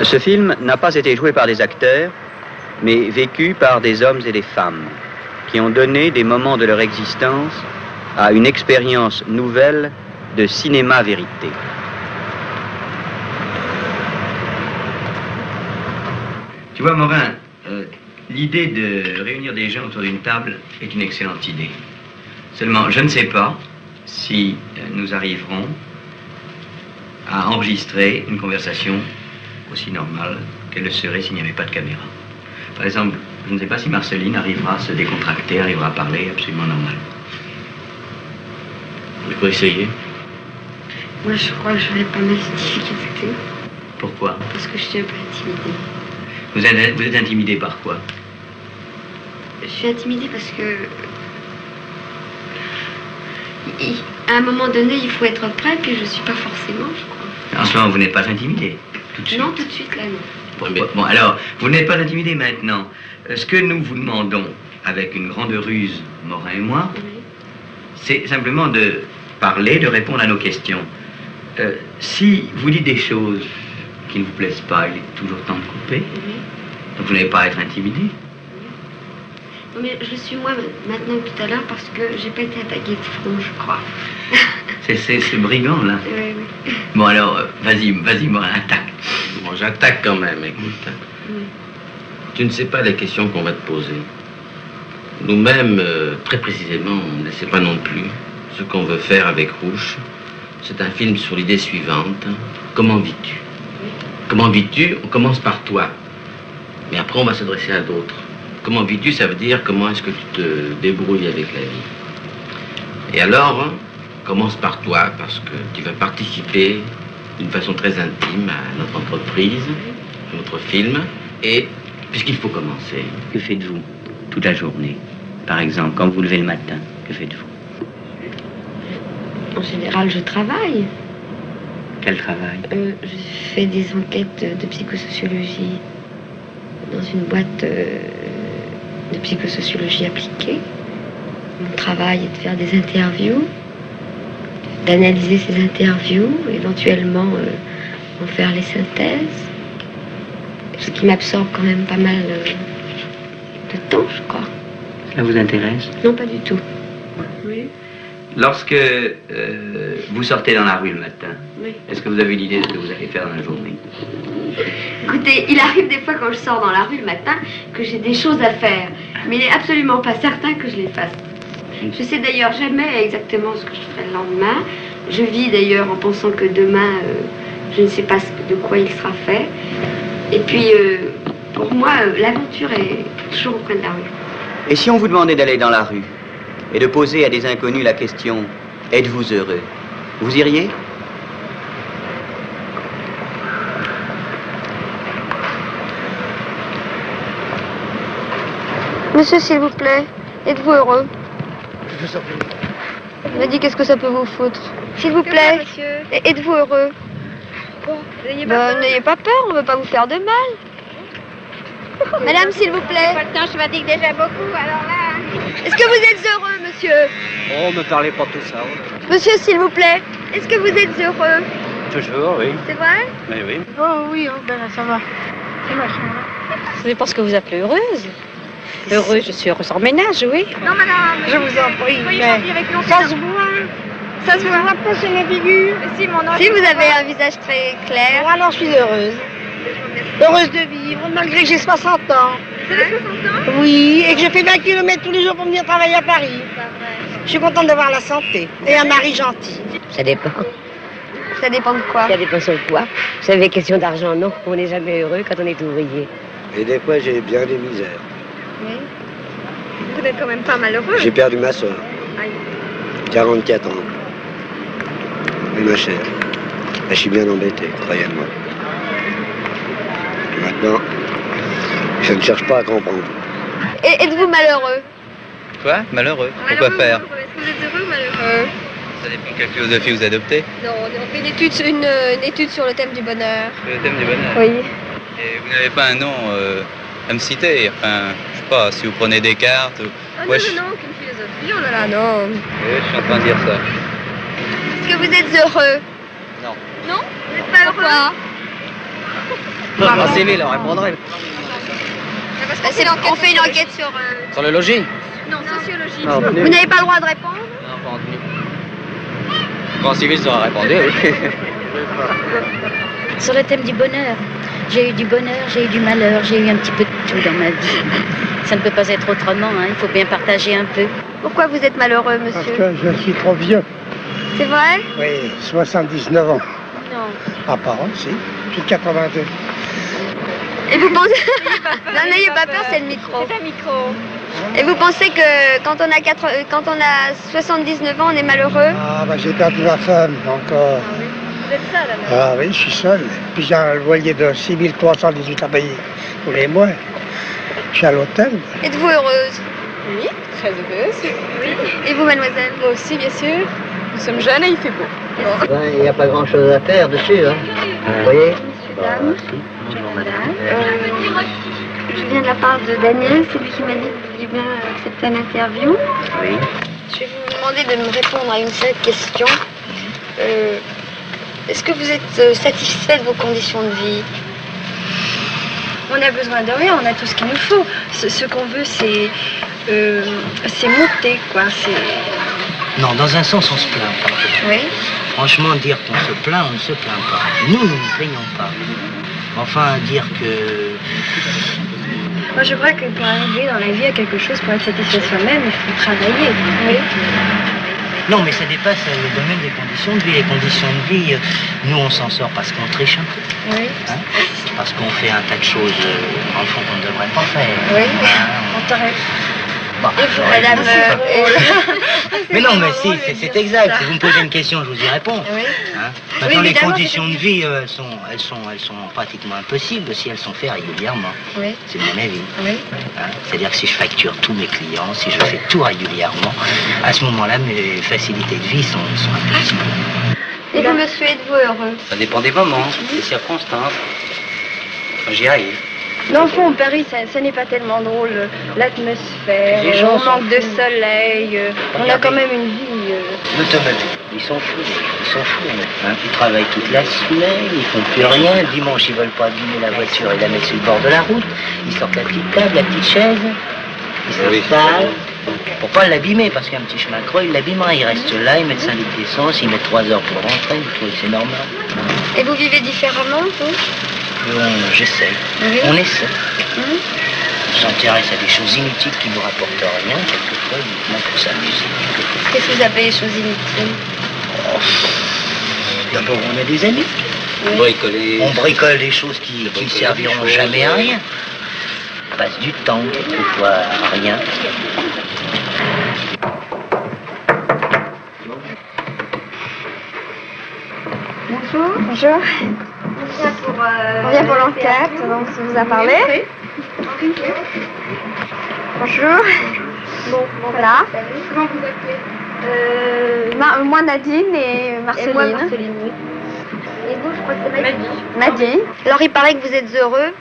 Ce film n'a pas été joué par des acteurs, mais vécu par des hommes et des femmes qui ont donné des moments de leur existence à une expérience nouvelle de cinéma-vérité. Tu vois, Morin, l'idée de réunir des gens autour d'une table est une excellente idée. Seulement, je ne sais pas si nous arriverons à enregistrer une conversation aussi normale qu'elle le serait s'il n'y avait pas de caméra. Par exemple, je ne sais pas si Marceline arrivera à se décontracter, arrivera à parler absolument normal. Il faut essayer. Moi, je crois que j'aurais pas mal de difficultés. Pourquoi? Parce que je suis un peu intimidée. Vous êtes intimidé par quoi? Je suis intimidée parce que... à un moment donné, il faut être prêt, puis je ne suis pas forcément, je crois. En ce moment, vous n'êtes pas intimidé? Tout de suite. Non, tout de suite, là, non. Bon, alors, vous n'êtes pas intimidé maintenant. Ce que nous vous demandons, avec une grande ruse, Morin et moi, oui, c'est simplement de parler, de répondre à nos questions. Si vous dites des choses qui ne vous plaisent pas, il est toujours temps de couper. Oui. Donc vous n'allez pas être intimidé. Non, mais je suis moi maintenant que tout à l'heure parce que j'ai pas été attaquée de front, je crois. C'est ce brigand, là. Oui, oui. Bon, alors, vas-y, Morin, attaque. Bon, j'attaque quand même, écoute. Oui. Tu ne sais pas les questions qu'on va te poser. Nous-mêmes, très précisément, on ne sait pas non plus. Ce qu'on veut faire avec Rouge, c'est un film sur l'idée suivante. Comment vis-tu? Oui. Comment vis-tu? On commence par toi. Mais après, on va s'adresser à d'autres. Comment vis-tu? Ça veut dire comment est-ce que tu te débrouilles avec la vie. Et alors, commence par toi, parce que tu vas participer d'une façon très intime à notre entreprise, à notre film. Et puisqu'il faut commencer. Que faites-vous toute la journée? Par exemple, quand vous vous levez le matin, que faites-vous? En général, je travaille. Quel travail? Je fais des enquêtes de psychosociologie dans une boîte de psychosociologie appliquée. Mon travail est de faire des interviews, d'analyser ces interviews, éventuellement en faire les synthèses. Ce qui m'absorbe quand même pas mal de temps, je crois. Ça vous intéresse? Non, pas du tout. Oui. Lorsque vous sortez dans la rue le matin, oui, est-ce que vous avez une idée de ce que vous allez faire dans la journée? Écoutez, il arrive des fois quand je sors dans la rue le matin que j'ai des choses à faire, mais il n'est absolument pas certain que je les fasse. Je sais d'ailleurs jamais exactement ce que je ferai le lendemain. Je vis d'ailleurs en pensant que demain, je ne sais pas de quoi il sera fait. Et puis, pour moi, l'aventure est toujours au coin de la rue. Et si on vous demandait d'aller dans la rue et de poser à des inconnus la question « Êtes-vous heureux ?» Vous iriez? Monsieur, s'il vous plaît, êtes-vous heureux? Il m'a dit qu'est-ce que ça peut vous foutre. S'il vous plaît, êtes-vous heureux? N'ayez pas peur, on ne veut pas vous faire de mal. Madame, s'il vous plaît. Pas le temps, je fatigue déjà beaucoup, alors là... Est-ce que vous êtes heureux, monsieur? Oh, me parlez pas de tout ça. Monsieur, s'il vous plaît, est-ce que vous êtes heureux? Toujours, oui. C'est vrai? Oui, oui. Oh oui, oh, ben là, ça va. C'est vachement là. Ce n'est pas ce que vous appelez heureuse. Heureuse, je suis heureuse en ménage, oui. Non, madame. Je vous en prie, Soyez mais gentille avec nous, ça se voit. Ça se voit pas sur les figures. Mais si, mon âge. Si, vous avez un visage très clair. Bon, alors je suis heureuse. Heureuse de vivre, malgré que j'ai 60 ans. Vous avez 60 ans? Oui, et que je fais 20 km tous les jours pour venir travailler à Paris. Je suis contente d'avoir la santé et un mari gentil. Ça dépend. Ça dépend de quoi? Ça dépend sur quoi. Vous savez, question d'argent, non. On n'est jamais heureux quand on est ouvrier. Et des fois, j'ai bien des misères. Oui. Vous n'êtes quand même pas malheureux. J'ai perdu ma soeur. Aïe. 44 ans. Oui, ma chère. Je suis bien embêté, croyez-moi. Maintenant, je ne cherche pas à comprendre. Et êtes-vous malheureux? Quoi? Malheureux? Pourquoi faire? Est-ce que vous êtes heureux ou malheureux? Ça dépend quelle philosophie vous adoptez. Non, on fait une étude sur le thème du bonheur. Le thème du bonheur. Oui. Et vous n'avez pas un nom à me citer? Enfin, je sais pas, si vous prenez Descartes ou... Ah Ouais, non, aucune philosophie, oh là là, non. Oui, je suis en train de dire ça. Est-ce que vous êtes heureux? Non. Non? Vous n'êtes pas heureux? En civil, on répondrait. On fait une enquête sur... Sur le logis? Non, sociologie. Non, Vous n'avez pas le droit de répondre? Non, pas en tenue. En civil, ça aurait répondu, oui. Sur le thème du bonheur. J'ai eu du bonheur, j'ai eu du malheur, j'ai eu un petit peu de tout dans ma vie. Ça ne peut pas être autrement, hein. Il faut bien partager un peu. Pourquoi vous êtes malheureux, monsieur? Parce que je suis trop vieux. C'est vrai? Oui, 79 ans. Non. Ah, pardon, si. J'ai 82. Et vous pensez... Non, n'ayez pas peur, c'est le micro. C'est un micro. Et vous pensez que quand on a 79 ans, on est malheureux? Ah, bah j'ai perdu ma femme, donc... Vous êtes seul alors? Ah oui, je suis seul. Puis j'ai un loyer de 6318 à payer tous les mois. Je suis à l'hôtel. Êtes-vous heureuse? Oui, très heureuse. Oui. Et vous, mademoiselle? Moi aussi, bien sûr. Nous sommes jeunes et il fait beau. Il n'y a pas grand-chose à faire dessus, hein. Vous voyez? Dames. Je viens de la part de Daniel, c'est lui qui m'a dit que vous vouliez bien accepter une interview. Oui. Je vais vous demander de me répondre à une seule question. Est-ce que vous êtes satisfait de vos conditions de vie? On a besoin de rien, on a tout ce qu'il nous faut. Ce qu'on veut, c'est monter, quoi. Non, dans un sens, on se plaint pas. Oui. Franchement, dire qu'on se plaint, on ne se plaint pas. Nous ne nous plaignons pas. Enfin, dire que... Moi, je crois que pour arriver dans la vie à quelque chose, pour être satisfait soi-même, il faut travailler. Oui. Non, mais ça dépasse le domaine des conditions de vie. Les conditions de vie, nous, on s'en sort parce qu'on triche un peu. Oui. Hein, parce qu'on fait un tas de choses, en fond, qu'on ne devrait pas faire. Oui. Hein, On t'aurait... Bon, Et vous, madame... mais non, mais si, c'est exact. Si vous me posez une question, je vous y réponds. Oui. Hein, maintenant, les évidemment, conditions de vie, elles sont pratiquement impossibles si elles sont faites régulièrement. Oui. C'est mon avis. Oui. Hein, c'est-à-dire que si je facture tous mes clients, si je fais tout régulièrement, à ce moment-là, mes facilités de vie sont impossibles. Et vous, monsieur, êtes-vous heureux? Ça dépend des moments, des circonstances. J'y arrive. Dans le fond, Paris, ça n'est pas tellement drôle. L'atmosphère, Les gens on sont manque de soleil, on a quand même une vie... L'automobile, ils sont fous, hein. Ils travaillent toute la semaine, ils font plus rien. Le dimanche, ils veulent pas abîmer la voiture et la mettre sur le bord de la route. Ils sortent la petite table, la petite chaise, ils s'installent. Pour pas l'abîmer, parce qu'un petit chemin creux, ils l'abîmeraient. Ils restent là, ils mettent 5 litres d'essence, ils mettent 3 heures pour rentrer. Vous trouvez que c'est normal? Et vous vivez différemment, vous? J'essaye. Oui. On essaie. On s'intéresse à des choses inutiles qui ne nous rapportent rien, quelquefois, uniquement pour s'amuser. Qu'est-ce que vous appelez les choses inutiles? D'abord, on a des amis. Bricoler. On bricole des choses qui ne serviront jamais à rien. On passe du temps, quelquefois, à rien. Bonjour. Bonjour. On vient pour l'enquête, donc ça vous a parlé. Bonjour. Bon, voilà. Comment vous appelez? Moi Nadine et Marceline. Et moi, Marceline, oui. Et vous, je crois que c'est Nadine. Nadine. Alors, il paraît que vous êtes heureux.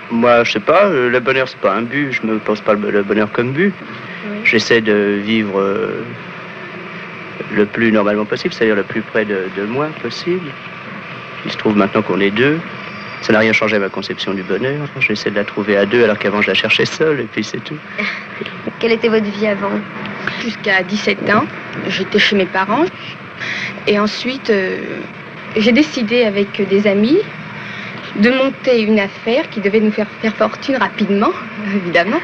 Moi, je sais pas, le bonheur, c'est pas un but. Je me pose pas le bonheur comme but. Oui. J'essaie de vivre le plus normalement possible, c'est-à-dire le plus près de moi possible. Il se trouve maintenant qu'on est deux. Ça n'a rien changé à ma conception du bonheur. J'essaie de la trouver à deux alors qu'avant je la cherchais seule et puis c'est tout. Quelle était votre vie avant? Jusqu'à 17 ans, j'étais chez mes parents. Et ensuite, j'ai décidé avec des amis de monter une affaire qui devait nous faire fortune rapidement, évidemment.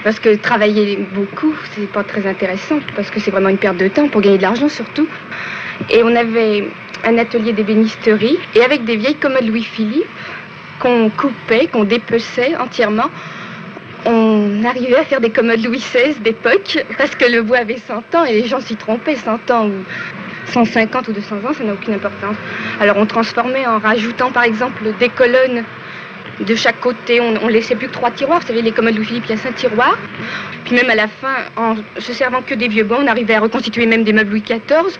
Parce que travailler beaucoup, c'est pas très intéressant, parce que c'est vraiment une perte de temps pour gagner de l'argent surtout. Et on avait un atelier d'ébénisterie, et avec des vieilles commodes Louis-Philippe, qu'on coupait, qu'on dépeçait entièrement, on arrivait à faire des commodes Louis XVI d'époque, parce que le bois avait 100 ans, et les gens s'y trompaient, 100 ans ou 150 ou 200 ans, ça n'a aucune importance. Alors on transformait en rajoutant par exemple des colonnes de chaque côté, on laissait plus que 3 tiroirs, vous savez les commodes Louis-Philippe, il y a 5 tiroirs. Puis même à la fin, en se servant que des vieux bois, on arrivait à reconstituer même des meubles Louis XIV,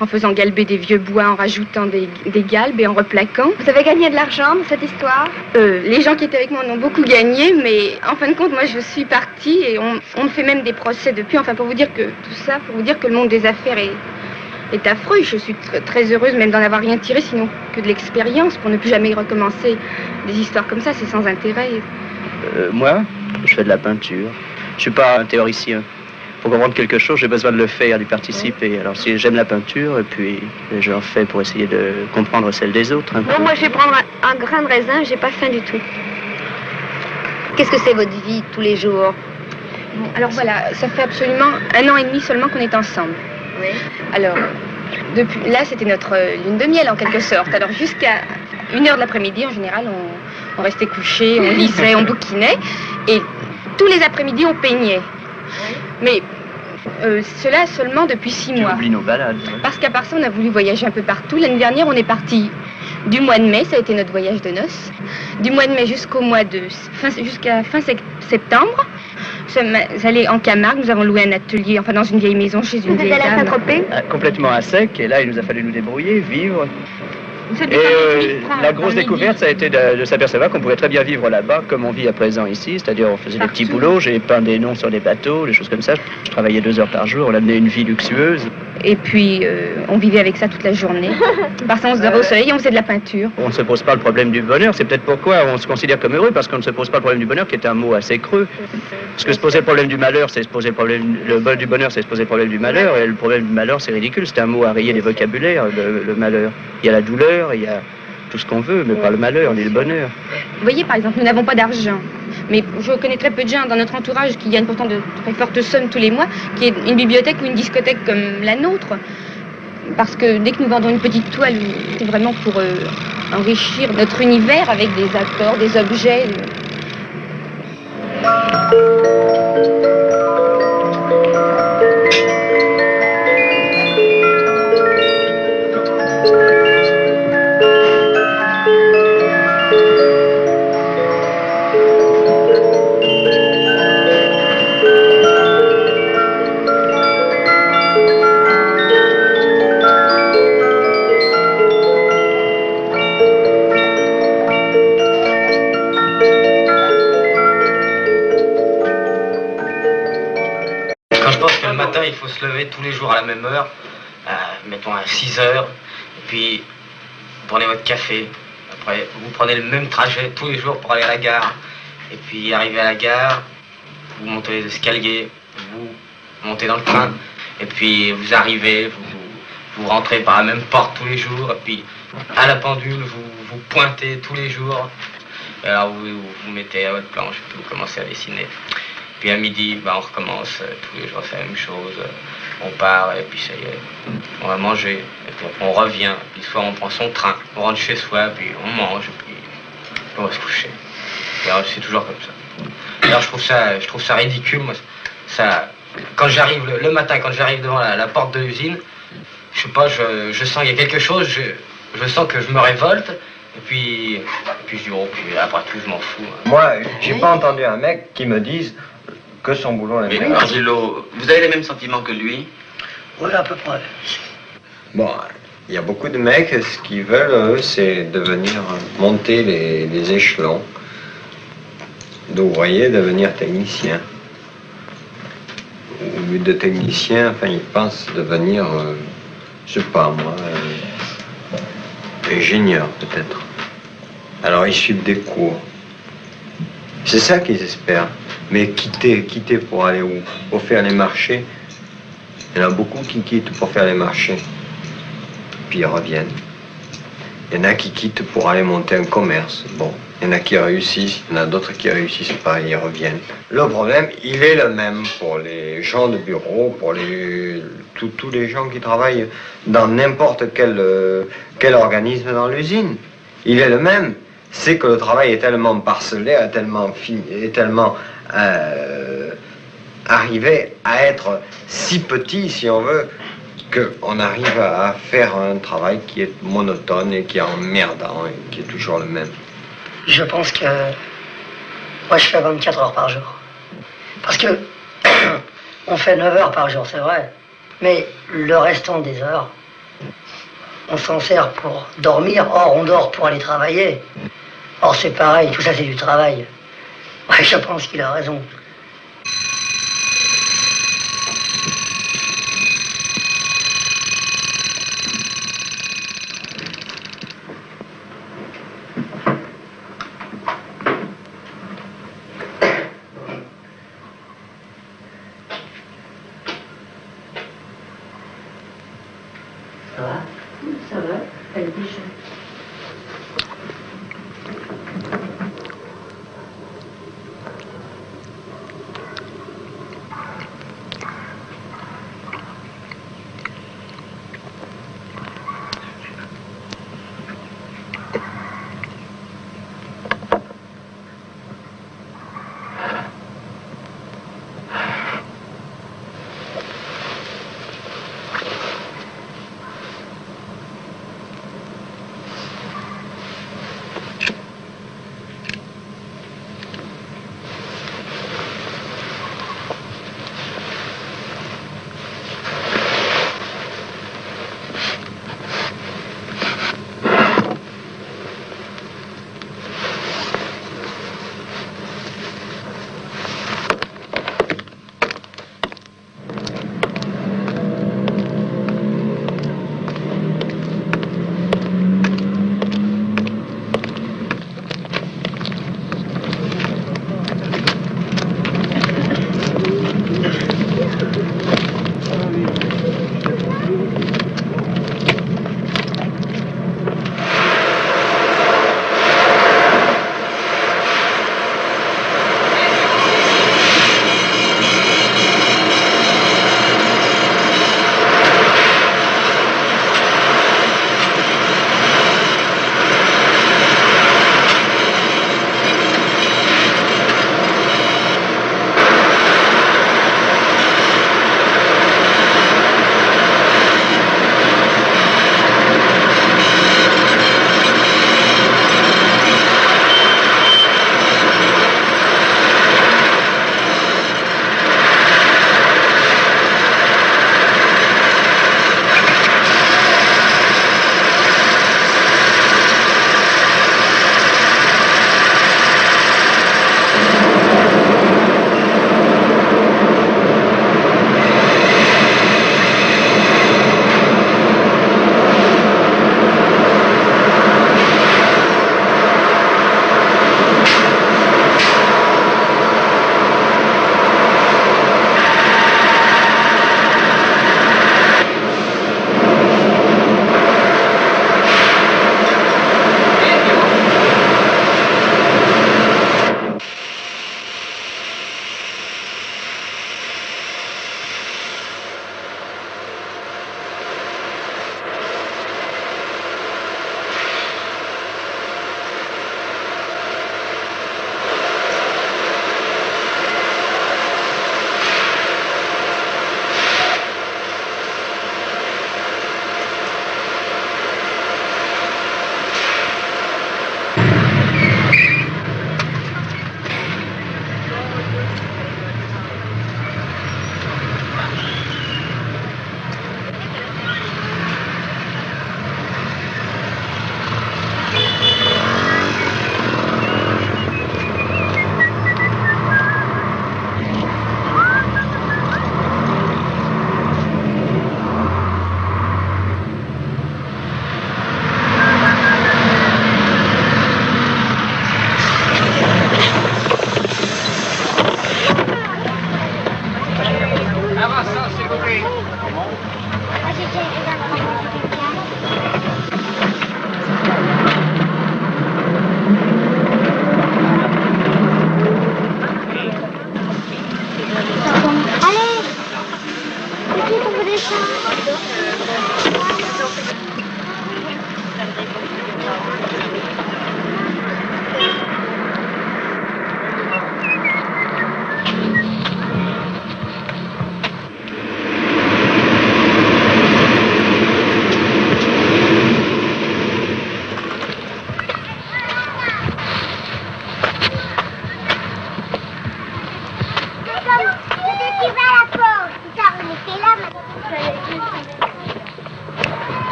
en faisant galber des vieux bois, en rajoutant des galbes et en replaquant. Vous avez gagné de l'argent dans cette histoire? Les gens qui étaient avec moi en ont beaucoup gagné, mais en fin de compte, moi je suis partie et on me fait même des procès depuis, enfin pour vous dire que tout ça, pour vous dire que le monde des affaires est est affreux. Je suis très heureuse même d'en avoir rien tiré, sinon que de l'expérience, pour ne plus jamais recommencer des histoires comme ça, c'est sans intérêt. Moi, je fais de la peinture. Je suis pas un théoricien. Pour comprendre quelque chose, j'ai besoin de le faire, d'y participer. Alors si j'aime la peinture, et puis j'en fais pour essayer de comprendre celle des autres. Bon, moi je vais prendre un grain de raisin, j'ai pas faim du tout. Qu'est-ce que c'est votre vie tous les jours? Bon, alors voilà, ça fait absolument 1 an et demi seulement qu'on est ensemble. Oui. Alors, depuis là, c'était notre lune de miel en quelque sorte. Alors jusqu'à 1h de l'après-midi, en général, on restait couchés, on lisait, on bouquinait. Et tous les après-midi, on peignait. Mais cela seulement depuis 6 mois. Tu oublies nos balades. Parce qu'à part ça, on a voulu voyager un peu partout. L'année dernière, on est parti du mois de mai, ça a été notre voyage de noces. Du mois de mai jusqu'au mois de jusqu'à fin septembre. Nous sommes allés en Camargue, nous avons loué un atelier, enfin dans une vieille maison chez une vieille dame. Vous êtes allé à Saint-Tropez ? Complètement à sec, et là il nous a fallu nous débrouiller, vivre. Et la grosse découverte, ça a été de s'apercevoir qu'on pouvait très bien vivre là-bas comme on vit à présent ici, c'est-à-dire on faisait des petits boulots, j'ai peint des noms sur des bateaux, des choses comme ça. Je travaillais 2 heures par jour, on amenait une vie luxueuse. Et puis on vivait avec ça toute la journée. Parce qu'on se levait au soleil et on faisait de la peinture. On ne se pose pas le problème du bonheur, c'est peut-être pourquoi on se considère comme heureux, parce qu'on ne se pose pas le problème du bonheur, qui est un mot assez creux. Parce que se poser le problème du malheur, c'est se poser le problème du bonheur, c'est se poser le problème du malheur, et le problème du malheur, c'est ridicule, c'est un mot à rayer des vocabulaires, le malheur. Il y a la douleur, il y a tout ce qu'on veut, mais pas le malheur, ni le bonheur. Vous voyez, par exemple, nous n'avons pas d'argent. Mais je connais très peu de gens dans notre entourage qui gagnent pourtant de très fortes sommes tous les mois, qui est une bibliothèque ou une discothèque comme la nôtre. Parce que dès que nous vendons une petite toile, c'est vraiment pour enrichir notre univers avec des accords, des objets. Il faut se lever tous les jours à la même heure, mettons à 6 heures, et puis vous prenez votre café, après vous prenez le même trajet tous les jours pour aller à la gare, et puis arrivé à la gare, vous montez les escaliers, vous montez dans le train, et puis vous arrivez, vous rentrez par la même porte tous les jours, et puis à la pendule, vous pointez tous les jours, et alors vous mettez à votre planche, et puis vous commencez à dessiner. Puis à midi, on recommence, tous les jours c'est la même chose, on part et puis ça y est, on va manger, et puis après on revient, puis le soir on prend son train, on rentre chez soi, puis on mange, et puis on va se coucher. Et alors c'est toujours comme ça. Alors je trouve ça ridicule, moi, ça, quand j'arrive le matin, quand j'arrive devant la porte de l'usine, je sais pas, je sens qu'il y a quelque chose, je sens que je me révolte, et puis je dis, oh, puis après tout, je m'en fous. Moi, j'ai pas entendu un mec qui me dise que son boulot est bien. Mais Angelo, vous avez les mêmes sentiments que lui? Oui, à peu près. Bon, il y a beaucoup de mecs, ce qu'ils veulent, eux, c'est devenir, monter les échelons d'ouvriers, devenir technicien. Au lieu de technicien, enfin, ils pensent devenir, je sais pas moi, ingénieur peut-être. Alors ils suivent des cours. C'est ça qu'ils espèrent. Mais quitter pour aller où? Pour faire les marchés. Il y en a beaucoup qui quittent pour faire les marchés. Puis ils reviennent. Il y en a qui quittent pour aller monter un commerce. Bon, il y en a qui réussissent, il y en a d'autres qui réussissent pas, ils reviennent. Le problème, il est le même pour les gens de bureau, pour tous les gens qui travaillent dans n'importe quel organisme dans l'usine. Il est le même. C'est que le travail est tellement parcelé, est tellement arrivé à être si petit, si on veut, qu'on arrive à faire un travail qui est monotone et qui est emmerdant et qui est toujours le même. Je pense que moi je fais 24 heures par jour. Parce que on fait 9 heures par jour, c'est vrai. Mais le restant des heures, on s'en sert pour dormir. Or, on dort pour aller travailler. Or, c'est pareil, tout ça c'est du travail. Ouais, je pense qu'il a raison. Ça va? Ça va, elle est déjà.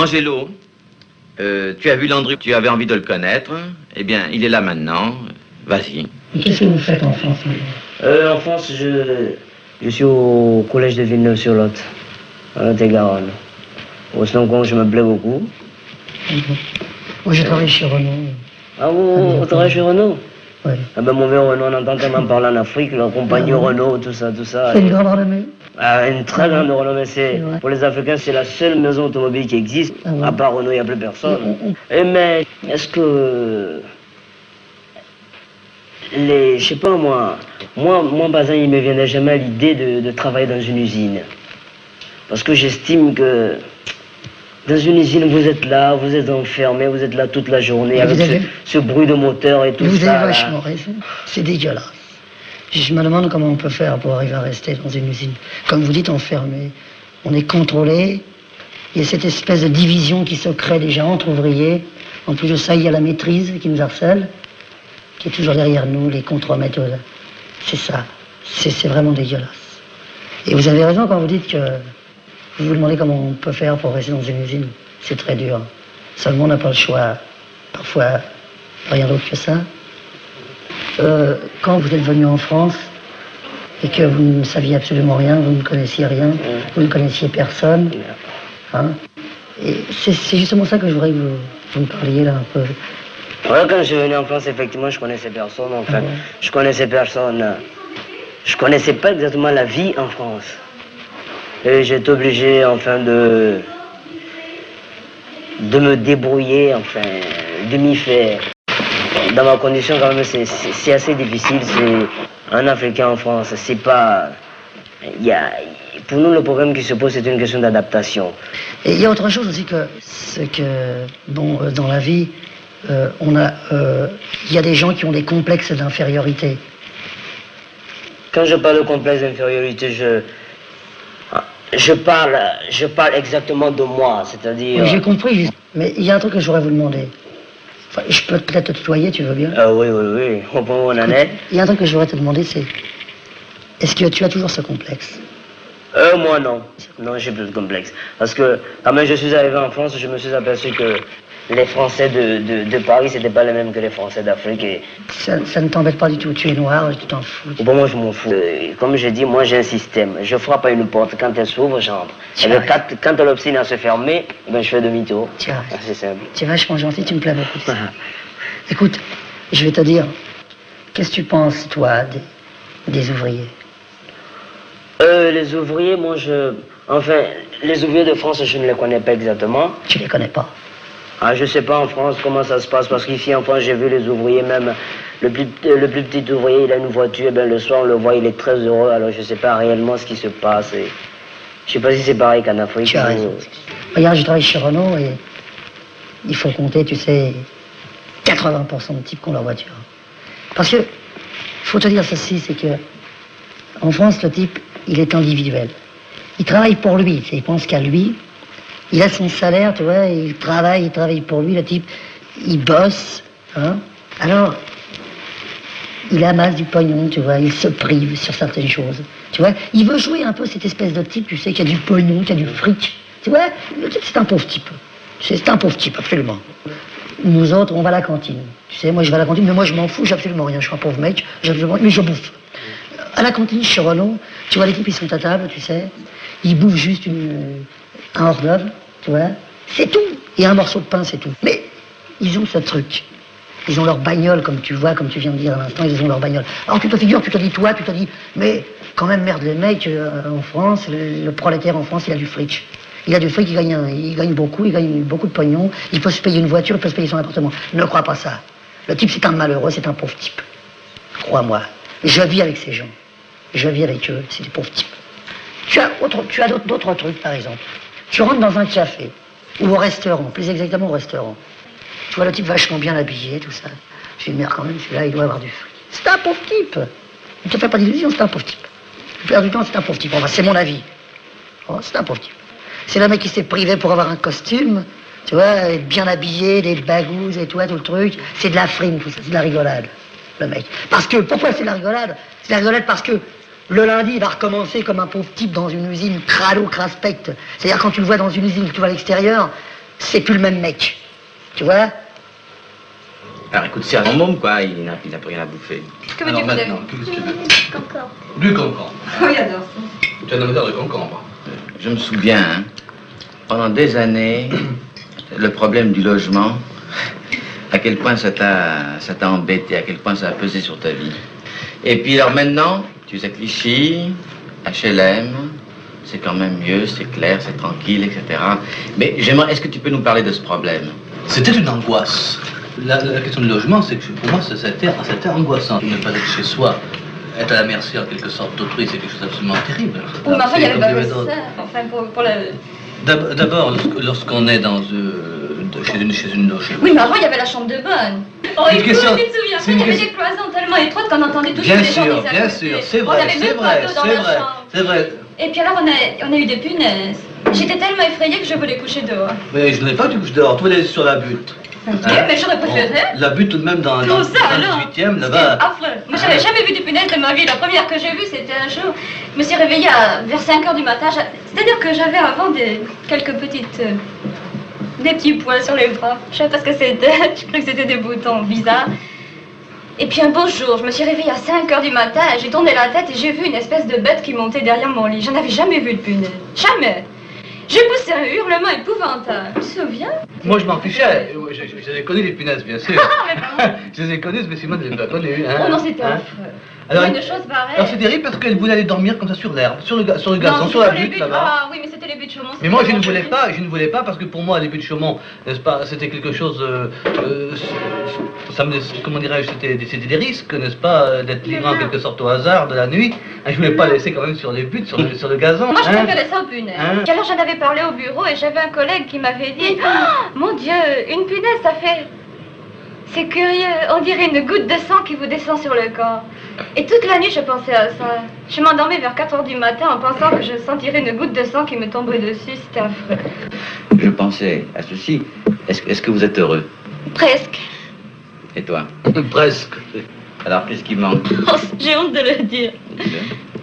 Angelo, tu as vu Landru, tu avais envie de le connaître. Eh bien, il est là maintenant. Vas-y. Qu'est-ce que vous faites en France? En France, je suis au collège de Villeneuve-sur-Lot, à Lot-et-Garonne. Au Snoncon, je me plais beaucoup. Moi, je travaille chez Renault. Ah, vous travaillez chez Renault? Oui. Ah ben, mon vieux Renault, on entend tellement parler en Afrique, la compagnie Renault, tout ça. C'est une grande renommée. Ah, une très grande renommée. Pour les Africains, c'est la seule maison automobile qui existe. À part Renault, il n'y a plus personne. Mais est-ce que... je sais pas moi, Bazin, il me viendrait jamais à l'idée de travailler dans une usine. Parce que j'estime que dans une usine, vous êtes là, vous êtes enfermé, vous êtes là toute la journée avec ce bruit de moteur et tout ça. Vous avez vachement raison. C'est dégueulasse. Je me demande comment on peut faire pour arriver à rester dans une usine. Comme vous dites, enfermé. On est contrôlé. Il y a cette espèce de division qui se crée déjà entre ouvriers. En plus de ça, il y a la maîtrise qui nous harcèle, qui est toujours derrière nous, les contre-maîtres. C'est ça. C'est vraiment dégueulasse. Et vous avez raison quand vous dites que vous vous demandez comment on peut faire pour rester dans une usine. C'est très dur. Seulement, on n'a pas le choix. Parfois, rien d'autre que ça. Quand vous êtes venu en France et que vous ne saviez absolument rien, vous ne connaissiez rien, vous ne connaissiez personne, hein, et c'est justement ça que je voudrais que vous me parliez là un peu. Ouais, quand je suis venu en France, effectivement, je connaissais personne. Enfin, je connaissais personne. Je connaissais pas exactement la vie en France. Et j'étais obligé, enfin, de me débrouiller, enfin, de m'y faire. Dans ma condition, quand même, c'est assez difficile. C'est un Africain en France. C'est pas... Pour nous, le problème qui se pose, c'est une question d'adaptation. Et il y a autre chose aussi c'est que, bon, dans la vie, il y a des gens qui ont des complexes d'infériorité. Quand je parle de complexe d'infériorité, je parle exactement de moi, c'est-à-dire... Oui, j'ai compris, mais il y a un truc que je voudrais vous demander. Enfin, je peux peut-être te tutoyer, tu veux bien? Oui, au point où on en est. Il y a un truc que je voudrais te demander, c'est... Est-ce que tu as toujours ce complexe? Moi, non. Non, j'ai plus de complexe. Parce que, quand même, je suis arrivé en France, je me suis aperçu que les Français de Paris, c'était pas les mêmes que les Français d'Afrique. Et... Ça ne t'embête pas du tout, tu es noir, tu t'en fous. Bon, moi, je m'en fous. Comme je dis, moi, j'ai un système. Je frappe à une porte, quand elle s'ouvre, j'entre. Quand elle obstine à se fermer, ben, je fais demi-tour. C'est simple. Tu es vachement gentil, tu me plais beaucoup. Écoute, je vais te dire, qu'est-ce que tu penses, toi, des ouvriers? Les ouvriers, moi, enfin, les ouvriers de France, je ne les connais pas exactement. Tu les connais pas? Ah, je sais pas en France comment ça se passe, parce qu'ici en France, j'ai vu les ouvriers, même le plus petit ouvrier, il a une voiture, et bien le soir, on le voit, il est très heureux, alors je sais pas réellement ce qui se passe. Et je sais pas si c'est pareil qu'en Afrique. Tu as raison. Regarde, je travaille chez Renault et il faut compter, tu sais, 80% de types qui ont leur voiture. Parce que, faut te dire ceci, c'est que en France, le type, il est individuel. Il travaille pour lui, tu sais, il pense qu'à lui. Il a son salaire, tu vois, il travaille pour lui, le type, il bosse, hein. Alors, il amasse du pognon, tu vois, il se prive sur certaines choses, tu vois. Il veut jouer un peu cette espèce de type, tu sais, qui a du pognon, qui a du fric, tu vois. Le type, c'est un pauvre type. C'est un pauvre type, absolument. Nous autres, on va à la cantine. Tu sais, moi, je vais à la cantine, mais moi, je m'en fous, j'ai absolument rien. Je suis un pauvre mec, mais je bouffe. À la cantine, chez Renault, tu vois, les types, ils sont à table, tu sais. Ils bouffent juste un hors d'œuvre. Tu vois, c'est tout. Et un morceau de pain, c'est tout. Mais ils ont ce truc. Ils ont leur bagnole, comme tu vois, comme tu viens de dire à l'instant, ils ont leur bagnole. Alors tu te figures, tu te dis, mais quand même, merde, les mecs, en France, le prolétaire en France, il a du fric. Il a du fric, il gagne beaucoup de pognon, il peut se payer une voiture, il peut se payer son appartement. Ne crois pas ça. Le type, c'est un malheureux, c'est un pauvre type. Crois-moi. Je vis avec ces gens. Je vis avec eux, c'est des pauvres types. Tu as d'autres trucs, par exemple. Tu rentres dans un café, ou au restaurant, plus exactement au restaurant. Tu vois le type vachement bien habillé, tout ça. Je dis, merde, quand même, celui-là, il doit avoir du fric. C'est un pauvre type. Ne te fais pas d'illusions, c'est un pauvre type. La plupart du temps, c'est un pauvre type. Enfin, c'est mon avis. Oh, c'est un pauvre type. C'est le mec qui s'est privé pour avoir un costume, tu vois, être bien habillé, des bagouses et tout le truc. C'est de la frime, tout ça, c'est de la rigolade, le mec. Parce que, pourquoi c'est de la rigolade? C'est de la rigolade parce que le lundi, il va recommencer comme un pauvre type dans une usine crado, craspecte. C'est-à-dire quand tu le vois dans une usine, que tu vois à l'extérieur, c'est plus le même mec. Tu vois? Alors écoute, c'est un môme, quoi, il n'a plus rien à bouffer. Que veux-tu vous donner? Concombre. Du concombre. Oh, j'adore ça. Tu es un amateur de concombre. Je me souviens, hein, pendant des années, le problème du logement, à quel point ça t'a embêté, à quel point ça a pesé sur ta vie. Et puis alors maintenant, tu es à Clichy, HLM, c'est quand même mieux, c'est clair, c'est tranquille, etc. Mais j'aimerais, est-ce que tu peux nous parler de ce problème? C'était une angoisse. La question du logement, c'est que pour moi, c'était angoissant. Ne pas être chez soi, être à la merci en quelque sorte d'autrui, c'est quelque chose d'absolument terrible. Oui, mais enfin, il y avait pas que ça. Enfin, pour la... D'abord, lorsqu'on est chez une loge. Oui, mais avant, il y avait la chambre de bonne. Oh, C'est une question- tu te souviens pas, c'est une il y avait question- des cloisons tellement étroites qu'on entendait toujours Bien les gens sûr, les bien accoster. sûr, c'est On vrai, avait c'est même pas vrai, d'eau dans c'est la vrai, chambre. c'est vrai. Et puis alors, on a eu des punaises. J'étais tellement effrayée que je voulais coucher dehors. Mais je n'ai pas du couche dehors, toi, elle est sur la butte. Ok, mais j'aurais préféré. La butte tout de même dans le Tout ça, alors. 18e, là-bas. C'était affreux. Moi, j'avais jamais vu de punaises de ma vie. La première que j'ai vue, c'était un jour. Je me suis réveillée vers 5 h du matin. C'est-à-dire que j'avais avant quelques petites... des petits poils sur les bras. Je sais pas ce que c'était. Je croyais que c'était des boutons bizarres. Et puis un beau jour, je me suis réveillée à 5 h du matin. J'ai tourné la tête et j'ai vu une espèce de bête qui montait derrière mon lit. J'en avais jamais vu de punaise. Jamais. J'ai poussé un hurlement épouvantable. Tu te souviens? Moi, je m'en fichais. Je les ai connues, les punaises, bien sûr. Je les ai connues, mais Simone ne les a pas connues. Hein. Oh non, c'était Hein. affreux. Alors, Une chose pareille. alors c'est terrible parce qu'elle voulait aller dormir comme ça sur l'herbe, sur le gazon, Non, sur la c'était les butte buts- là-bas. Ah oui, mais c'était les buts de Chaumont. Mais moi je ne voulais pas parce que pour moi les buts de Chaumont, n'est-ce pas, c'était quelque chose, ça me, comment dirais-je, c'était des risques, n'est-ce pas, d'être livré en quelque sorte au hasard de la nuit. Hein, je voulais pas laisser quand même sur les buts, sur le gazon. Moi, je hein. préférais ça aux punaises. Hein. Et alors, j'en avais parlé au bureau et j'avais un collègue qui m'avait dit oh, mon Dieu, une punaise, ça fait. C'est curieux, on dirait une goutte de sang qui vous descend sur le corps. Et toute la nuit, je pensais à ça. Je m'endormais vers 4 h du matin en pensant que je sentirais une goutte de sang qui me tomberait dessus. C'était affreux. Je pensais à ceci. Est-ce que vous êtes heureux? Presque. Et toi? Presque. Alors, qu'est-ce qui manque? Oh, j'ai honte de le dire.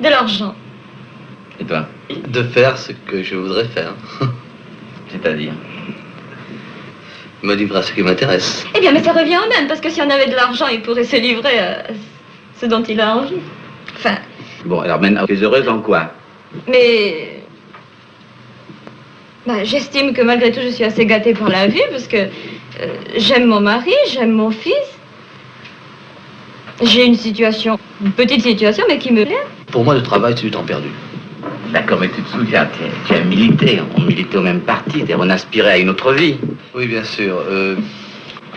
De l'argent. Et toi? De faire ce que je voudrais faire. C'est-à-dire? Me livrer à ce qui m'intéresse. Eh bien, mais ça revient au même, parce que si on avait de l'argent, il pourrait se livrer à ce dont il a envie. Enfin, Bon, alors maintenant, tu es heureuse en quoi? mais... Bah, j'estime que malgré tout, je suis assez gâtée par la vie, parce que j'aime mon mari, j'aime mon fils. J'ai une petite situation, mais qui me plaît. Pour moi, le travail, c'est du temps perdu. D'accord, mais tu te souviens, tu as milité, on militait au même parti, on aspirait à une autre vie. Oui, bien sûr.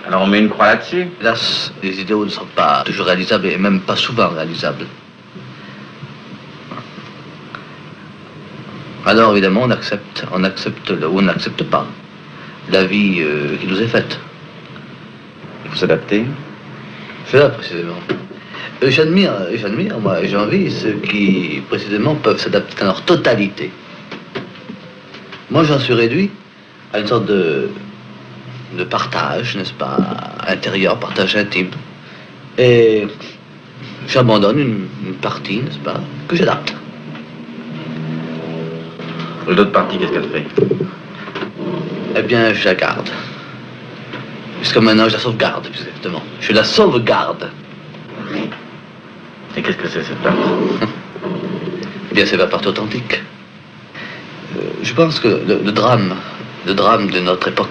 Alors on met une croix là-dessus? Hélas, les idéaux ne sont pas toujours réalisables et même pas souvent réalisables. Alors évidemment, on accepte ou on n'accepte pas la vie qui nous est faite. Il faut s'adapter. C'est là précisément. J'admire, moi, et j'envie ceux qui précisément peuvent s'adapter dans leur totalité. Moi, j'en suis réduit à une sorte de partage, n'est-ce pas, intérieur, partage intime. Et j'abandonne une partie, n'est-ce pas, que j'adapte. Et l'autre partie, qu'est-ce qu'elle fait? Eh bien, je la garde. Jusqu'à maintenant, je la sauvegarde, exactement. Je la sauvegarde. Et qu'est-ce que c'est cette partie? Eh bien, c'est la partie authentique. Je pense que le drame de notre époque,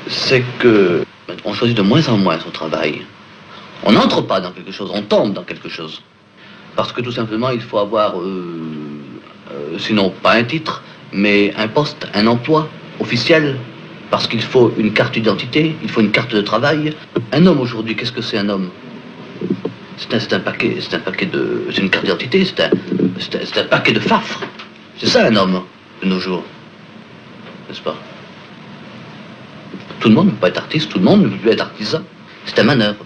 c'est que on choisit de moins en moins son travail. On n'entre pas dans quelque chose, on tombe dans quelque chose. Parce que tout simplement, il faut avoir, sinon pas un titre, mais un poste, un emploi officiel. Parce qu'il faut une carte d'identité, il faut une carte de travail. Un homme aujourd'hui, qu'est-ce que c'est un homme? C'est un paquet c'est une carte d'identité, c'est un paquet de fafres. C'est ça un homme de nos jours, n'est-ce pas? Tout le monde ne peut pas être artiste, tout le monde ne peut plus être artisan. C'est un manœuvre.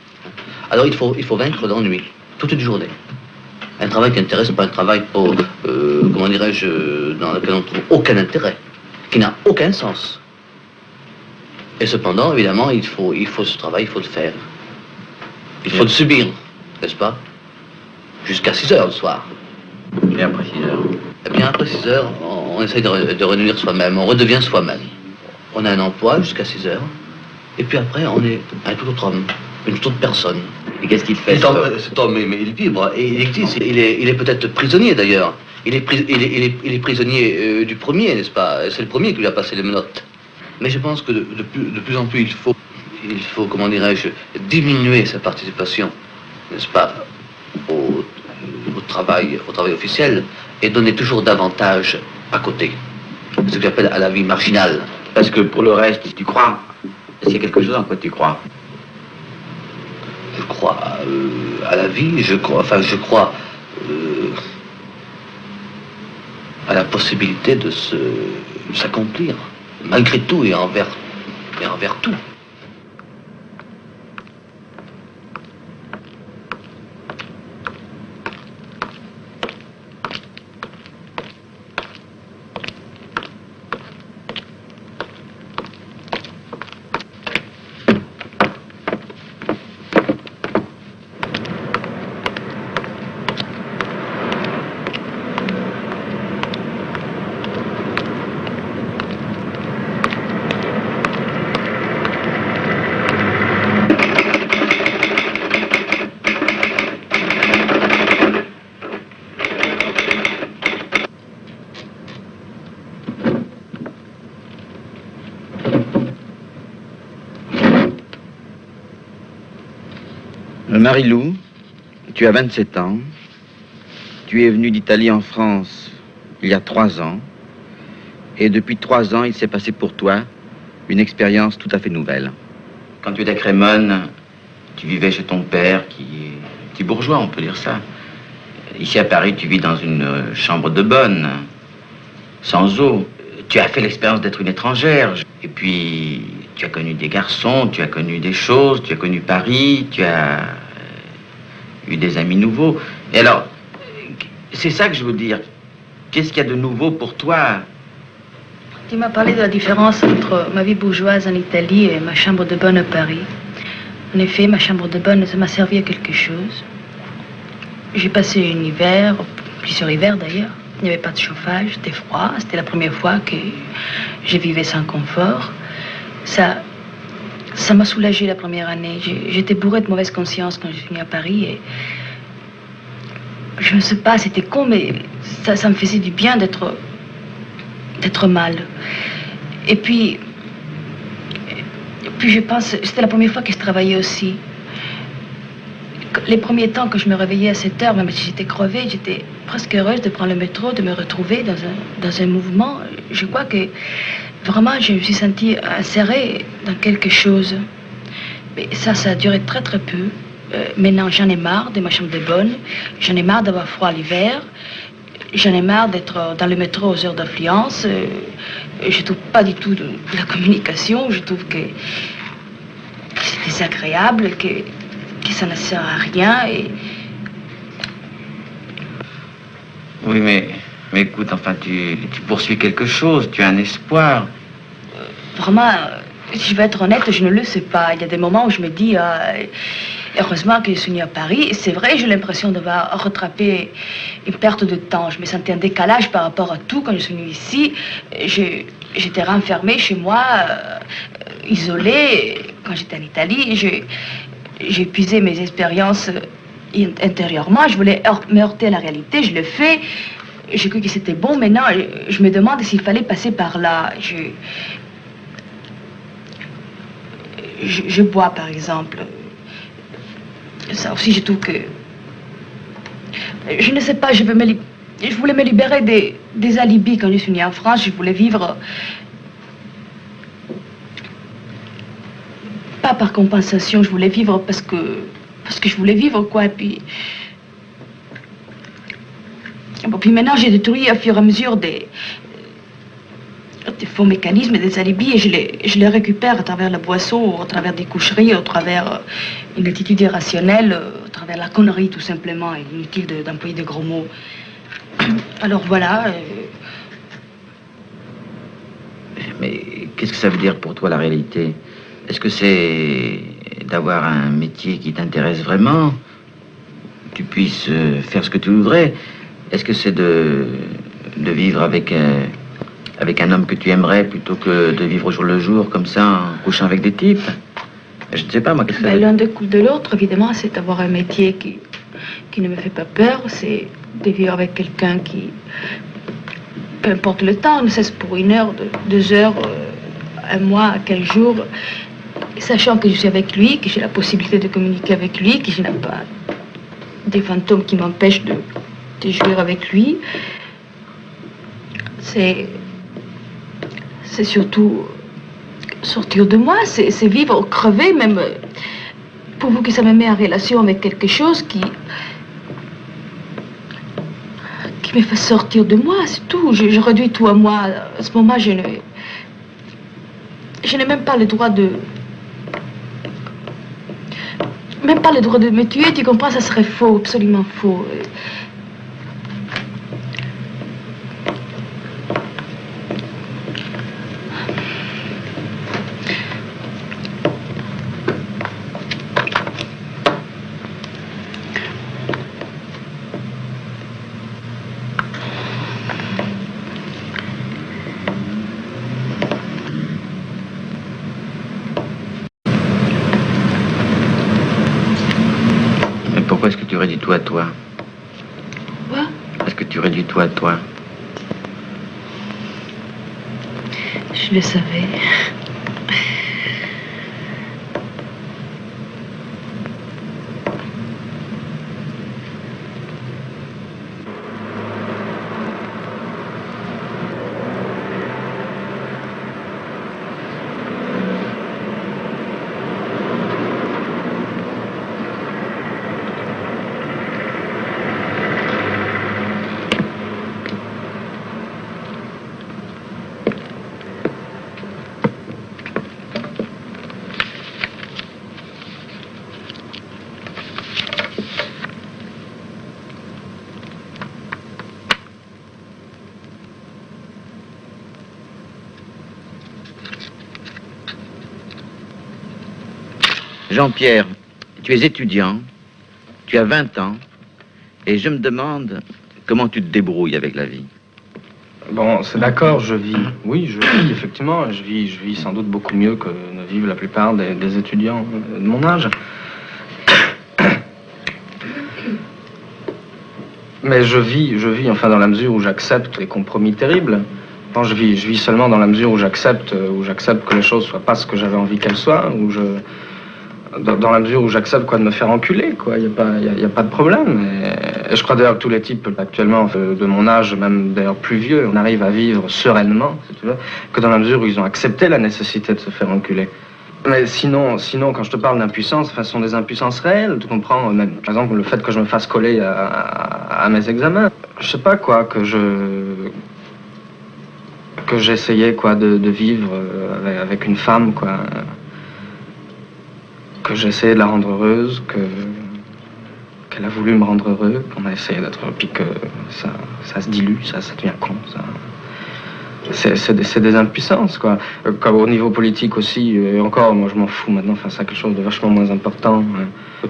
Alors il faut vaincre l'ennui, toute une journée. Un travail qui intéresse, pas un travail pour, comment dirais-je, dans lequel on ne trouve aucun intérêt, qui n'a aucun sens. Et cependant, évidemment, il faut ce travail, il faut le faire. Il faut le subir, n'est-ce pas? Jusqu'à 6 h le soir. Et après 6 h? Eh bien, après 6 h, on essaye de redevenir soi-même, on redevient soi-même. on a un emploi jusqu'à 6 heures, et puis après, on est un tout autre homme, une toute autre personne. Et qu'est-ce qu'il fait Cet homme, mais il vibre, et il existe, il est peut-être prisonnier d'ailleurs. Il est prisonnier du premier, n'est-ce pas? C'est le premier qui lui a passé les menottes. Mais je pense que de plus en plus, il faut, comment dirais-je, diminuer sa participation, n'est-ce pas, au travail officiel, et donner toujours davantage à côté. Ce que j'appelle à la vie marginale. Parce que pour le reste, tu crois? Est-ce qu'il y a quelque chose en quoi tu crois? Je crois à la vie, je crois à la possibilité de s'accomplir, malgré tout et envers tout. Marie-Lou, tu as 27 ans. Tu es venue d'Italie en France il y a 3 ans. Et depuis 3 ans, il s'est passé pour toi une expérience tout à fait nouvelle. Quand tu étais à Crémone, tu vivais chez ton père, qui est petit bourgeois, on peut dire ça. Ici à Paris, tu vis dans une chambre de bonne, sans eau. Tu as fait l'expérience d'être une étrangère. Et puis, tu as connu des garçons, tu as connu des choses, tu as connu Paris, tu as eu des amis nouveaux. Et alors, c'est ça que je veux dire. Qu'est-ce qu'il y a de nouveau pour toi? Tu m'as parlé de la différence entre ma vie bourgeoise en Italie et ma chambre de bonne à Paris. En effet, ma chambre de bonne, ça m'a servi à quelque chose. J'ai passé un hiver, plusieurs hivers d'ailleurs. Il n'y avait pas de chauffage, c'était froid. C'était la première fois que je vivais sans confort. Ça m'a soulagée la première année. J'étais bourrée de mauvaise conscience quand je suis venue à Paris. Et je ne sais pas, c'était con, mais ça me faisait du bien d'être mal. Et puis je pense, c'était la première fois que je travaillais aussi. Les premiers temps que je me réveillais à 7 heures, même si j'étais crevée, j'étais presque heureuse de prendre le métro, de me retrouver dans un mouvement. Je crois que vraiment, je me suis sentie insérée dans quelque chose. Mais ça a duré très très peu. Maintenant, j'en ai marre de ma chambre de bonne. J'en ai marre d'avoir froid l'hiver. J'en ai marre d'être dans le métro aux heures d'affluence. Je trouve pas du tout de la communication. Je trouve que c'est désagréable, que ça ne sert à rien. Oui, mais écoute, enfin, tu poursuis quelque chose, tu as un espoir. Vraiment, si je vais être honnête, je ne le sais pas. Il y a des moments où je me dis, heureusement que je suis venue à Paris. C'est vrai, j'ai l'impression d'avoir rattrapé une perte de temps. Je me sentais en décalage par rapport à tout quand je suis venue ici. J'étais renfermée chez moi, isolée. Quand j'étais en Italie, j'ai épuisé mes expériences intérieurement. Je voulais me heurter à la réalité. Je l'ai fait. J'ai cru que c'était bon. Maintenant, je me demande s'il fallait passer par là. Je bois, par exemple. Ça aussi, je trouve que... Je ne sais pas, je voulais me libérer des alibis quand je suis venue en France. Je voulais vivre... Pas par compensation, je voulais vivre parce que je voulais vivre, quoi. Et puis... Bon, puis maintenant, j'ai détruit à fur et à mesure des faux mécanismes et des alibis et je les récupère à travers la boisson, à travers des coucheries, à travers une attitude irrationnelle, à travers la connerie tout simplement. Inutile d'employer de gros mots. Alors voilà. Mais qu'est-ce que ça veut dire pour toi la réalité? Est-ce que c'est d'avoir un métier qui t'intéresse vraiment, que tu puisses faire ce que tu voudrais? Est-ce que c'est de vivre avec avec un homme que tu aimerais plutôt que de vivre au jour le jour comme ça, en couchant avec des types? Je ne sais pas, moi, qu'est-ce que ça... L'un découle de l'autre, évidemment, c'est d'avoir un métier qui ne me fait pas peur, c'est de vivre avec quelqu'un qui, peu importe le temps, ne cesse pour 1 heure, 2 heures, 1 mois, 15 jours, sachant que je suis avec lui, que j'ai la possibilité de communiquer avec lui, que je n'ai pas des fantômes qui m'empêchent de jouer avec lui. C'est surtout sortir de moi, c'est vivre, crever, même pourvu que ça me met en relation avec quelque chose qui me fasse sortir de moi, c'est tout. Je réduis tout à moi. À ce moment, je n'ai même pas le droit de... Même pas le droit de me tuer, tu comprends, ça serait faux, absolument faux. Pourquoi est-ce que tu réduis tout à toi? Quoi? Est-ce que tu réduis tout à toi? Je le savais. Jean-Pierre, tu es étudiant, tu as 20 ans, et je me demande comment tu te débrouilles avec la vie. Bon, c'est d'accord, je vis. Oui, je vis, effectivement. Je vis sans doute beaucoup mieux que ne vivent la plupart des étudiants de mon âge. Mais je vis, enfin, dans la mesure où j'accepte les compromis terribles. Quand je vis seulement dans la mesure où j'accepte que les choses soient pas ce que j'avais envie qu'elles soient, dans la mesure où j'accepte de me faire enculer, quoi. Il y a pas de problème. Et je crois d'ailleurs que tous les types actuellement de mon âge, même d'ailleurs plus vieux, on arrive à vivre sereinement, si tu veux, que dans la mesure où ils ont accepté la nécessité de se faire enculer. Mais sinon, quand je te parle d'impuissance, enfin, ce sont des impuissances réelles, tu comprends? Même, par exemple, le fait que je me fasse coller à mes examens. Je sais pas quoi, que j'essayais de vivre avec une femme, quoi. Que j'essayais de la rendre heureuse, qu'elle a voulu me rendre heureux, qu'on a essayé d'être, puis que ça se dilue, ça devient con, ça. C'est des impuissances, quoi. Comme au niveau politique aussi, et encore, moi je m'en fous maintenant, enfin c'est quelque chose de vachement moins important.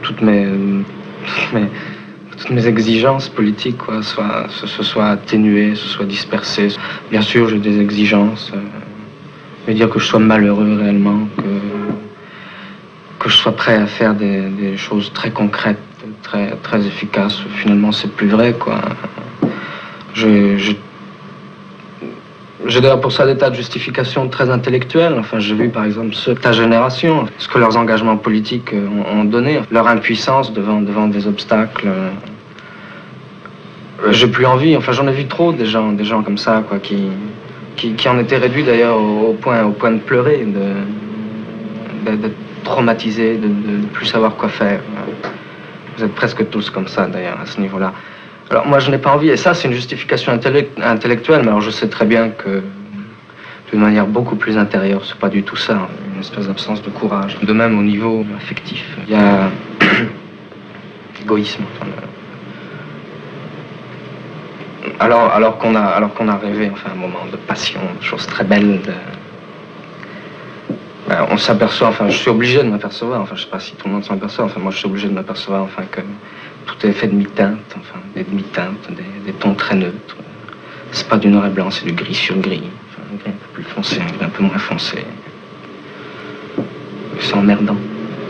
Toutes mes exigences politiques, quoi, se soient atténuées, se soient dispersées. Bien sûr, j'ai des exigences, mais dire que je sois malheureux réellement, que je sois prêt à faire des choses très concrètes, très efficaces, finalement c'est plus vrai, quoi. J'ai d'ailleurs pour ça des tas de justifications très intellectuelles. Enfin, j'ai vu par exemple ceux de ta génération, ce que leurs engagements politiques ont donné, leur impuissance devant des obstacles. J'ai plus envie, enfin j'en ai vu trop des gens comme ça, quoi, qui en étaient réduits d'ailleurs au point de pleurer, d'être traumatisés, de ne plus savoir quoi faire. Vous êtes presque tous comme ça d'ailleurs à ce niveau-là. Alors moi je n'ai pas envie, et ça c'est une justification intellectuelle, mais alors je sais très bien que d'une manière beaucoup plus intérieure, c'est pas du tout ça, une espèce d'absence de courage. De même au niveau affectif, il y a l'égoïsme. Alors qu'on a rêvé, enfin un moment de passion, de choses très belles, on s'aperçoit, enfin je suis obligé de m'apercevoir, enfin je sais pas si tout le monde s'en aperçoit, enfin moi je suis obligé de m'apercevoir, enfin que tout est fait de mi-teintes, enfin des demi-teintes, des tons très neutres. C'est pas du noir et blanc, c'est du gris sur gris. Enfin, peu plus foncé, un gris un peu moins foncé. C'est emmerdant.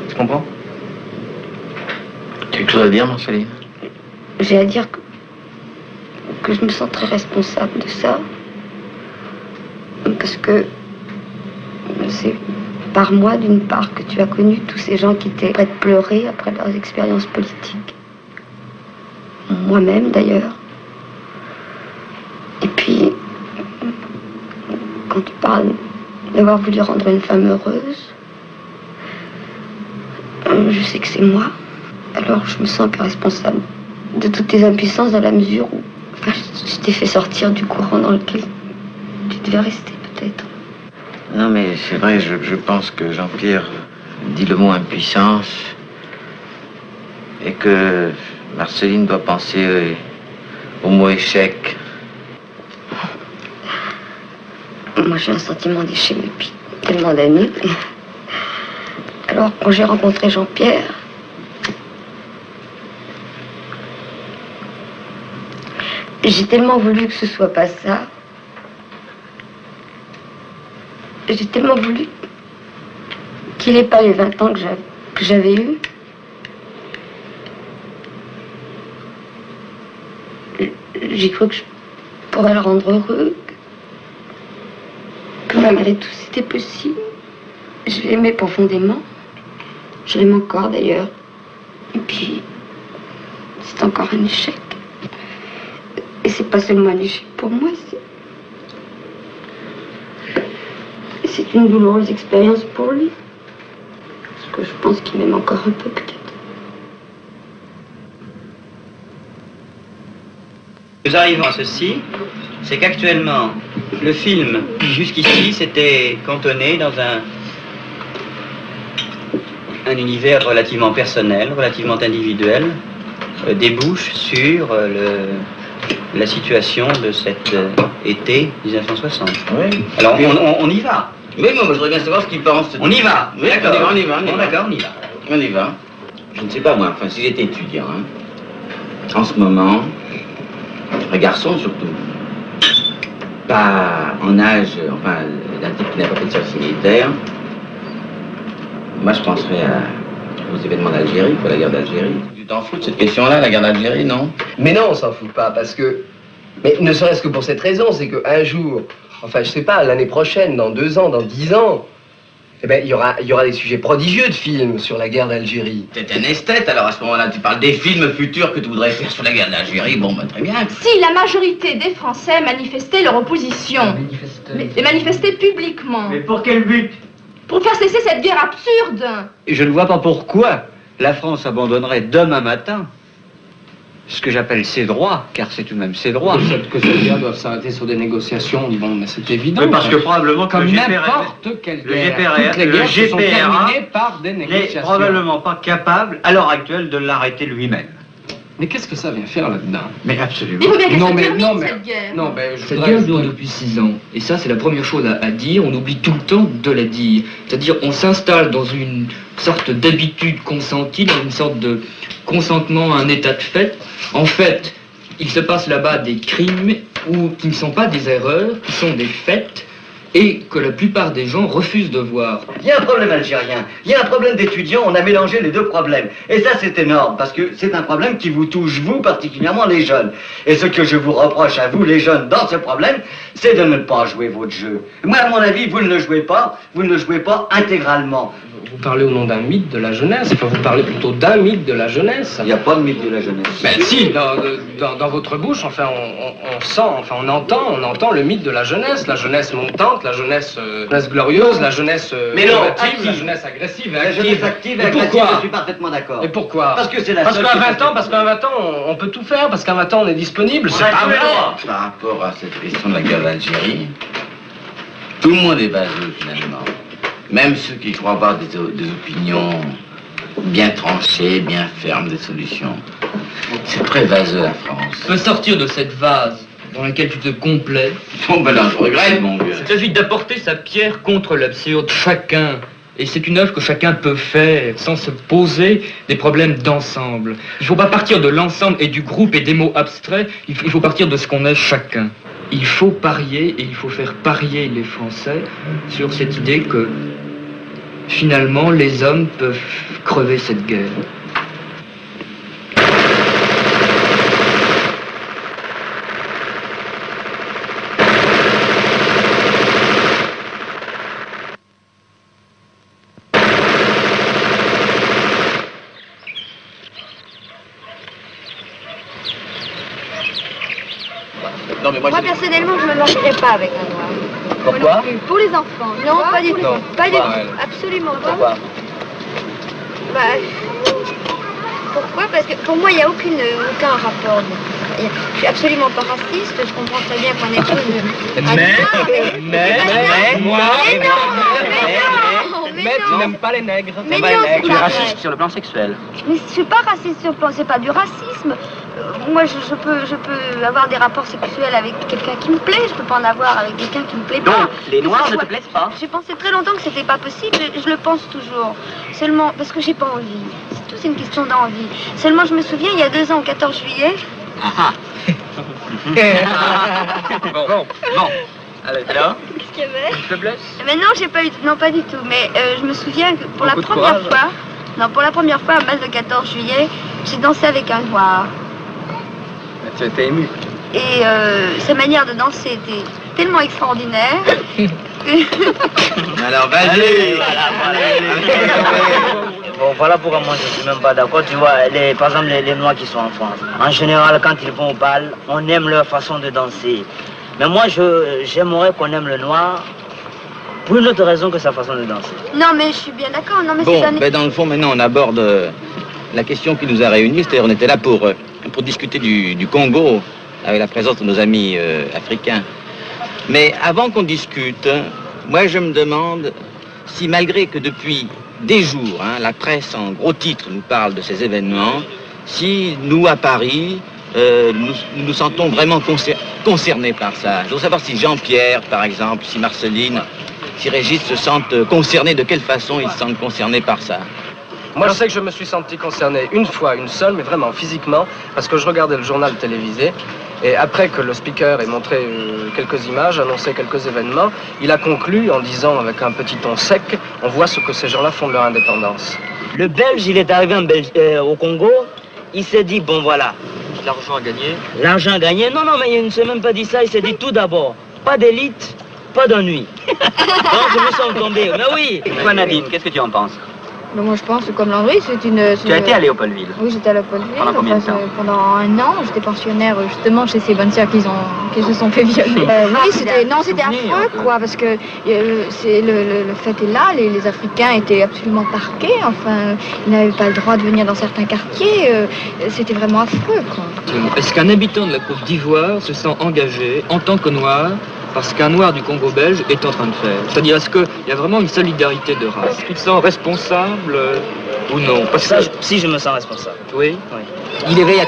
Tu comprends? Tu as quelque chose à dire, Marceline? J'ai à dire que je me sens très responsable de ça. Parce que c'est par moi, d'une part, que tu as connu tous ces gens qui étaient prêts de pleurer après leurs expériences politiques. Moi-même, d'ailleurs. Et puis, quand tu parles d'avoir voulu rendre une femme heureuse, je sais que c'est moi. Alors je me sens un peu responsable de toutes tes impuissances dans la mesure où je t'ai fait sortir du courant dans lequel tu devais rester, peut-être. Non, mais c'est vrai, je pense que Jean-Pierre dit le mot impuissance et que Marceline doit penser au mot échec. Moi, j'ai un sentiment d'échec depuis tellement d'années. Alors, quand j'ai rencontré Jean-Pierre, j'ai tellement voulu que ce soit pas ça. J'ai tellement voulu qu'il n'ait pas les 20 ans que j'avais eus. J'ai cru que je pourrais le rendre heureux, que malgré tout c'était possible. Je l'aimais profondément. Je l'aime encore d'ailleurs. Et puis, c'est encore un échec. Et c'est pas seulement un échec pour moi, c'est une douloureuse expérience pour lui. Parce que je pense qu'il m'aime encore un peu, peut-être. Nous arrivons à ceci, c'est qu'actuellement, le film, jusqu'ici, s'était cantonné dans un univers relativement personnel, relativement individuel, débouche sur la situation de cet été 1960. Oui. Alors, on y va. Oui, moi, je voudrais bien savoir ce qu'il pense. On y va. Oui, D'accord. on y va. Bon, d'accord, on y va. On y va. Je ne sais pas, moi, enfin, si j'étais étudiant, hein, en ce moment, un garçon surtout, pas en âge, enfin, d'un type qui n'a pas fait de service militaire, moi, je penserais aux événements d'Algérie, quoi, la guerre d'Algérie. Tu t'en fous de cette question-là, la guerre d'Algérie, non? Mais non, on s'en fout pas, parce que... Mais ne serait-ce que pour cette raison, c'est qu'un jour, enfin, je sais pas, l'année prochaine, dans 2 ans, dans 10 ans, eh ben, il y aura des sujets prodigieux de films sur la guerre d'Algérie. T'es un esthète, alors à ce moment-là, tu parles des films futurs que tu voudrais faire sur la guerre d'Algérie, bon, bah, très bien. Si la majorité des Français manifestaient leur opposition, et manifestaient publiquement. Mais pour quel but? Pour faire cesser cette guerre absurde. Et je ne vois pas pourquoi la France abandonnerait demain matin ce que j'appelle ses droits, car c'est tout de même ses droits. Le fait que cette guerre doive s'arrêter sur des négociations, bon, mais c'est évident. Oui, parce que probablement que comme le GPRA, n'importe quelle guerre, toutes les guerres se sont terminées par des négociations. n'est probablement pas capable, à l'heure actuelle, de l'arrêter lui-même. Mais qu'est-ce que ça vient faire là-dedans? Mais absolument. Il faut bien qu'elle se termine, non, mais, cette guerre. non, mais Cette guerre dure depuis 6 ans. Et ça, c'est la première chose à dire. On oublie tout le temps de la dire. C'est-à-dire, on s'installe dans une sorte d'habitude consentie, dans une sorte de consentement à un état de fait. En fait, il se passe là-bas des crimes qui ne sont pas des erreurs, qui sont des faits, et que la plupart des gens refusent de voir. Il y a un problème algérien, il y a un problème d'étudiants, on a mélangé les 2 problèmes. Et ça, c'est énorme, parce que c'est un problème qui vous touche, vous, particulièrement les jeunes. Et ce que je vous reproche à vous, les jeunes, dans ce problème, c'est de ne pas jouer votre jeu. Moi, à mon avis, vous ne le jouez pas intégralement. Vous parlez au nom d'un mythe de la jeunesse, enfin vous parlez plutôt d'un mythe de la jeunesse. Il n'y a pas de mythe de la jeunesse. Ben si, dans votre bouche, enfin on sent, enfin on entend le mythe de la jeunesse montante, la jeunesse glorieuse, la jeunesse combative, la jeunesse agressive et active. La jeunesse active et agressive, je suis parfaitement d'accord. Et pourquoi? Parce que c'est la Parce seule qu'à qui 20 ans, on peut tout faire, parce qu'à 20 ans on est disponible, c'est pas vrai. Par rapport à cette question de la guerre d'Algérie, tout le monde est vaseux finalement. Même ceux qui croient avoir des opinions bien tranchées, bien fermes, des solutions. C'est très vaseux la France. Tu peux sortir de cette vase dans laquelle tu te complais. Bon, ben là, je regrette, mon vieux. Il s'agit d'apporter sa pierre contre l'absurde, chacun. Et c'est une œuvre que chacun peut faire sans se poser des problèmes d'ensemble. Il ne faut pas partir de l'ensemble et du groupe et des mots abstraits, il faut partir de ce qu'on est chacun. il faut parier et il faut faire parier les Français sur cette idée que finalement les hommes peuvent crever cette guerre. Non, mais Moi, personnellement, je ne me marierai pas avec un noir. Pourquoi? Non plus. Pour les enfants. Non, pas du tout. Non. Pas du Pourquoi, tout. elle? Absolument pas. Pourquoi? Pourquoi? Parce que pour moi, il n'y a aucun rapport. Je suis absolument pas raciste. Je comprends très bien qu'on épouse Mais tu n'aimes pas les nègres. Mais non, c'est Tu es pas raciste vrai. sur le plan sexuel. Mais je suis pas raciste sur le plan, c'est pas du racisme. Moi, je peux avoir des rapports sexuels avec quelqu'un qui me plaît, je peux pas en avoir avec quelqu'un qui me plaît pas. Donc, les noirs ne te plaisent pas? J'ai pensé très longtemps que c'était pas possible, je le pense toujours. Seulement, parce que j'ai pas envie. C'est tout, c'est une question d'envie. Seulement, je me souviens, il y a 2 ans, au 14 juillet... Ah bon. Alors? Qu'est-ce qu'il y avait? Une faiblesse? Mais non, j'ai pas eu... Non, pas du tout. Mais je me souviens que pour Beaucoup la de première courage. fois... Non, pour la première fois, à bal de 14 juillet, j'ai dansé avec un noir. Tu étais ému. Et sa manière de danser était tellement extraordinaire. Alors, vas-y. Bon, voilà pourquoi moi je suis même pas d'accord. Tu vois, par exemple, les Noirs qui sont en France, en général, quand ils vont au bal, on aime leur façon de danser. Mais moi, j'aimerais qu'on aime le Noir pour une autre raison que sa façon de danser. Non, mais je suis bien d'accord. Non, mais Bon, c'est un... ben dans le fond, maintenant, on aborde la question qui nous a réunis. C'est-à-dire, on était là pour discuter du Congo, avec la présence de nos amis africains. Mais avant qu'on discute, moi, je me demande si, malgré que depuis des jours, la presse en gros titres nous parle de ces événements, si nous, à Paris, nous nous sentons vraiment concernés par ça. Je veux savoir si Jean-Pierre, par exemple, si Marceline, si Régis se sentent concernés, de quelle façon ils se sentent concernés par ça. Moi, je sais que je me suis senti concerné une fois, une seule, mais vraiment physiquement, parce que je regardais le journal télévisé, et après que le speaker ait montré quelques images, annoncé quelques événements, il a conclu en disant avec un petit ton sec, on voit ce que ces gens-là font de leur indépendance. Le Belge, il est arrivé au Congo, il s'est dit, bon voilà. L'argent à gagner? L'argent à gagner? Non, mais il ne s'est même pas dit ça, il s'est dit tout d'abord, pas d'élite, pas d'ennui. Donc je me sens tombé, mais oui. Toi, Nadine, qu'est-ce que tu en penses? Ben, moi, je pense que comme Landry, c'est une... Tu as été à Léopoldville? Oui, j'étais à Léopoldville. Pendant combien de temps? Pendant 1 an. J'étais pensionnaire justement chez ces bonnes sœurs qui se sont fait violer. Oui, c'était affreux, quoi, parce que le fait est là, les Africains étaient absolument parqués. Enfin, ils n'avaient pas le droit de venir dans certains quartiers. C'était vraiment affreux, quoi. Est-ce qu'un habitant de la Côte d'Ivoire se sent engagé en tant que noir parce qu'un noir du Congo belge est en train de faire? C'est-à-dire, est-ce qu'il y a vraiment une solidarité de race? Tu te sens responsable ou non? Parce que si je me sens responsable. Oui. Il éveille à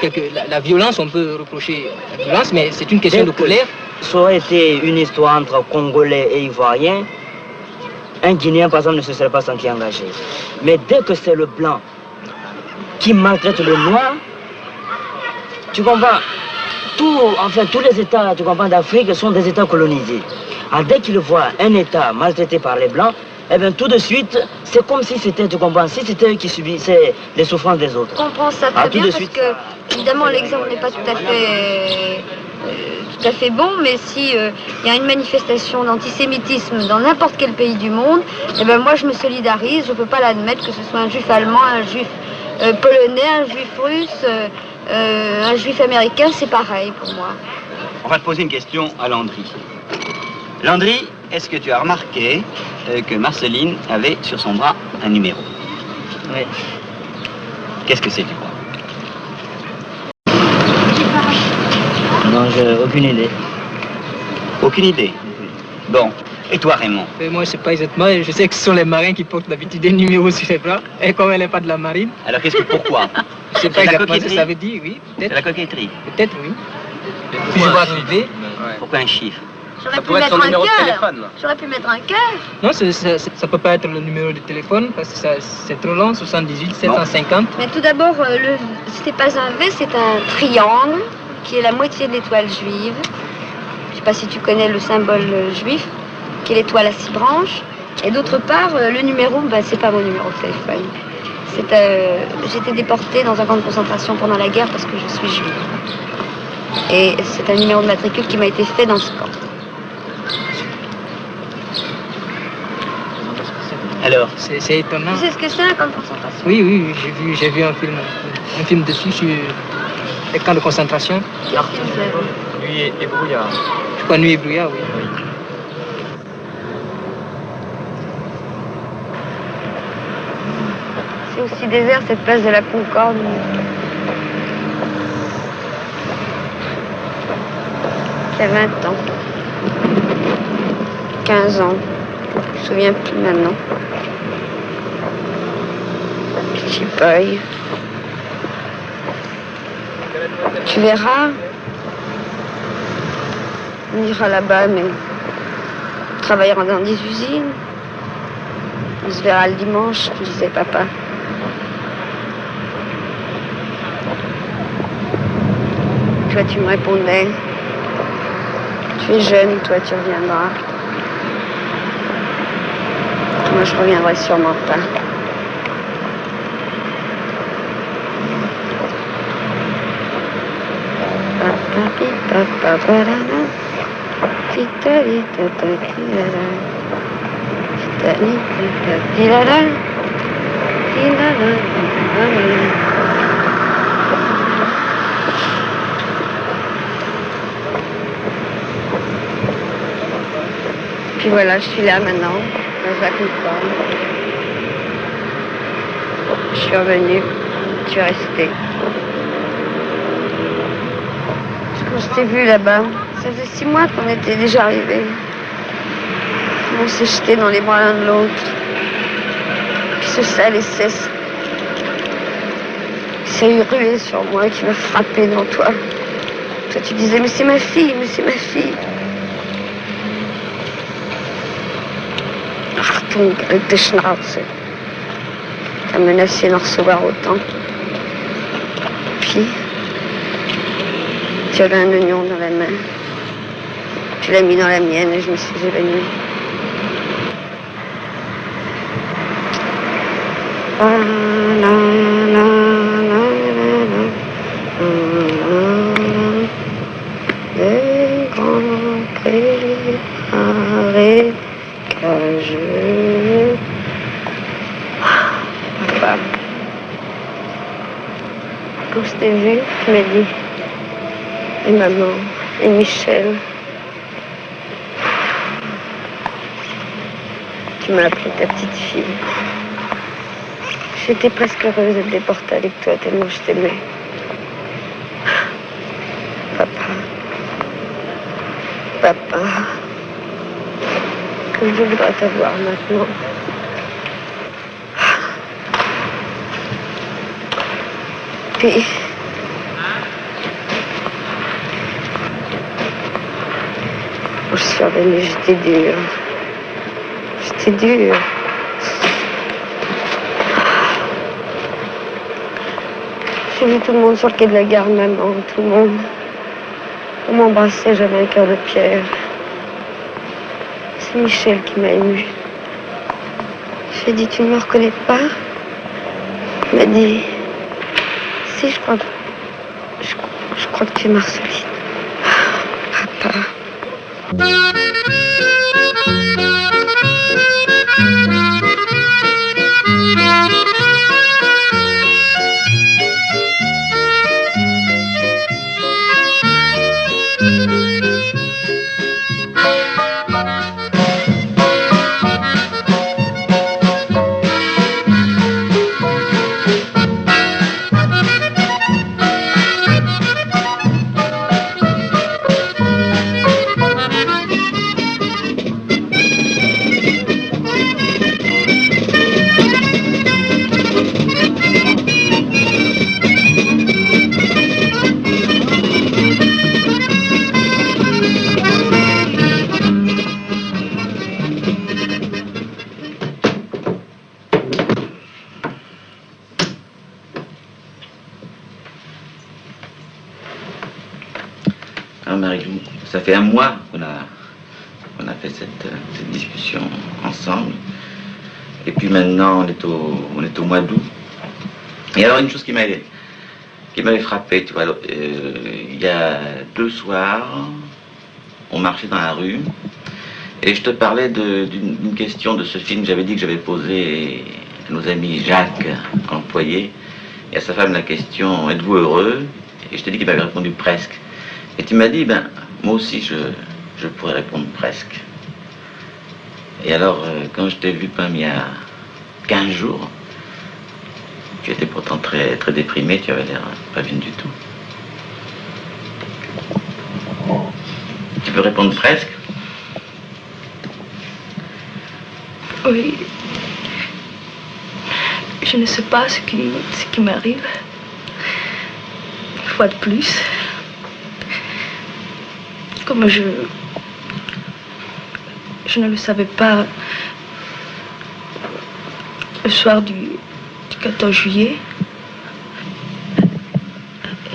la violence, on peut reprocher la violence, mais c'est une question de colère. Ça aurait été une histoire entre Congolais et Ivoiriens, un Guinéen, par exemple, ne se serait pas senti engagé. Mais dès que c'est le blanc qui maltraite le noir, tu comprends? Tous les États, tu comprends, d'Afrique sont des États colonisés. Alors, dès qu'ils voient un État maltraité par les Blancs, eh bien, tout de suite, c'est comme si c'était, tu comprends, si c'était eux qui subissaient les souffrances des autres. Je comprends ça très bien parce que, évidemment, l'exemple n'est pas tout à fait bon, mais si il y a une manifestation d'antisémitisme dans n'importe quel pays du monde, eh ben moi je me solidarise, je ne peux pas l'admettre que ce soit un juif allemand, un juif polonais, un juif russe, un juif américain, c'est pareil pour moi. On va te poser une question à Landry. Landry, est-ce que tu as remarqué que Marceline avait sur son bras un numéro? Oui. Qu'est-ce que c'est, tu crois? Non, j'ai aucune idée. Aucune idée? Bon. Et toi, Raymond? Mais moi, je ne sais pas exactement. Je sais que ce sont les marins qui portent d'habitude des numéros sur les bras. Et comme elle n'est pas de la marine... Alors, pourquoi? Je ne sais pas exactement ce que ça veut dire, oui. C'est la coquetterie? Peut-être, oui. Puis je vois l'idée. Pourquoi un chiffre? J'aurais pu mettre un cœur. J'aurais pu mettre un cœur. Non, ça ne peut pas être le numéro de téléphone parce que c'est trop long, 78 750. Mais tout d'abord, ce n'est pas un V, c'est un triangle qui est la moitié de l'étoile juive. sais pas si tu connais le symbole juif, qui est l'étoile à 6 branches. Et d'autre part, le numéro, ben, c'est pas mon numéro de téléphone. J'étais déportée dans un camp de concentration pendant la guerre parce que je suis juive. Et c'est un numéro de matricule qui m'a été fait dans ce camp. Alors, c'est étonnant. Tu sais ce que c'est un camp de concentration? Oui, oui, j'ai vu un film dessus sur les camps de concentration. Quel film c'est? Nuit et brouillard. Je crois Nuit et brouillard, oui. C'est aussi désert cette place de la Concorde. Il y a 20 ans. 15 ans. Je me souviens plus maintenant. Petit boy. Tu verras. On ira là-bas, mais on travaillera dans des usines. On se verra le dimanche, me disait papa. Toi, tu me répondais. Tu es jeune, toi, tu reviendras. Moi, je reviendrai sûrement pas. Puis voilà, je suis là maintenant, dans la Concorde. Je suis revenue, je suis restée. Quand je t'ai vu là-bas, ça faisait 6 mois qu'on était déjà arrivés. On s'est jetés dans les bras l'un de l'autre. Puis ce salissait, s'est rué sur moi, qui m'a frappé dans toi. Toi, tu disais, mais c'est ma fille, mais c'est ma fille. Achtung, alte Schnauze. T'as menacé d'en recevoir autant. Puis, tu avais un oignon dans la main. Tu l'as mis dans la mienne et je me suis évanouie. Les grands préparés cageux. Papa. Quand je t'ai vu, tu m'as dit. Et maman, et Michel. Tu m'as appelé ta petite fille. J'étais presque heureuse d'être déportée avec toi tellement je t'aimais. Papa. Papa. Comme je voudrais t'avoir maintenant. Puis... je suis revenue, j'étais dure. J'étais dure. J'ai vu tout le monde sur le quai de la gare, maman, tout le monde. On m'embrassait, j'avais un cœur de pierre. C'est Michel qui m'a émue. J'ai dit, tu ne me reconnais pas? Il m'a dit, si, je crois que tu es Marceline. Papa. Ça fait un mois qu'on qu'on a fait cette discussion ensemble. Et puis maintenant, on est au mois d'août. Et alors, une chose qui m'avait frappé, tu vois, il y a 2 soirs, on marchait dans la rue, et je te parlais d'une question de ce film. J'avais dit que j'avais posé à nos amis Jacques, employé, et à sa femme la question, êtes-vous heureux? Et je t'ai dit qu'il m'avait répondu presque. Et tu m'as dit, ben, moi aussi, je pourrais répondre presque. Et alors, quand je t'ai vu comme il y a 15 jours, tu étais pourtant très, très déprimé, tu avais l'air pas bien du tout. Tu peux répondre presque? Oui. Je ne sais pas ce qui m'arrive. Une fois de plus. Comme je ne le savais pas le soir du 14 juillet.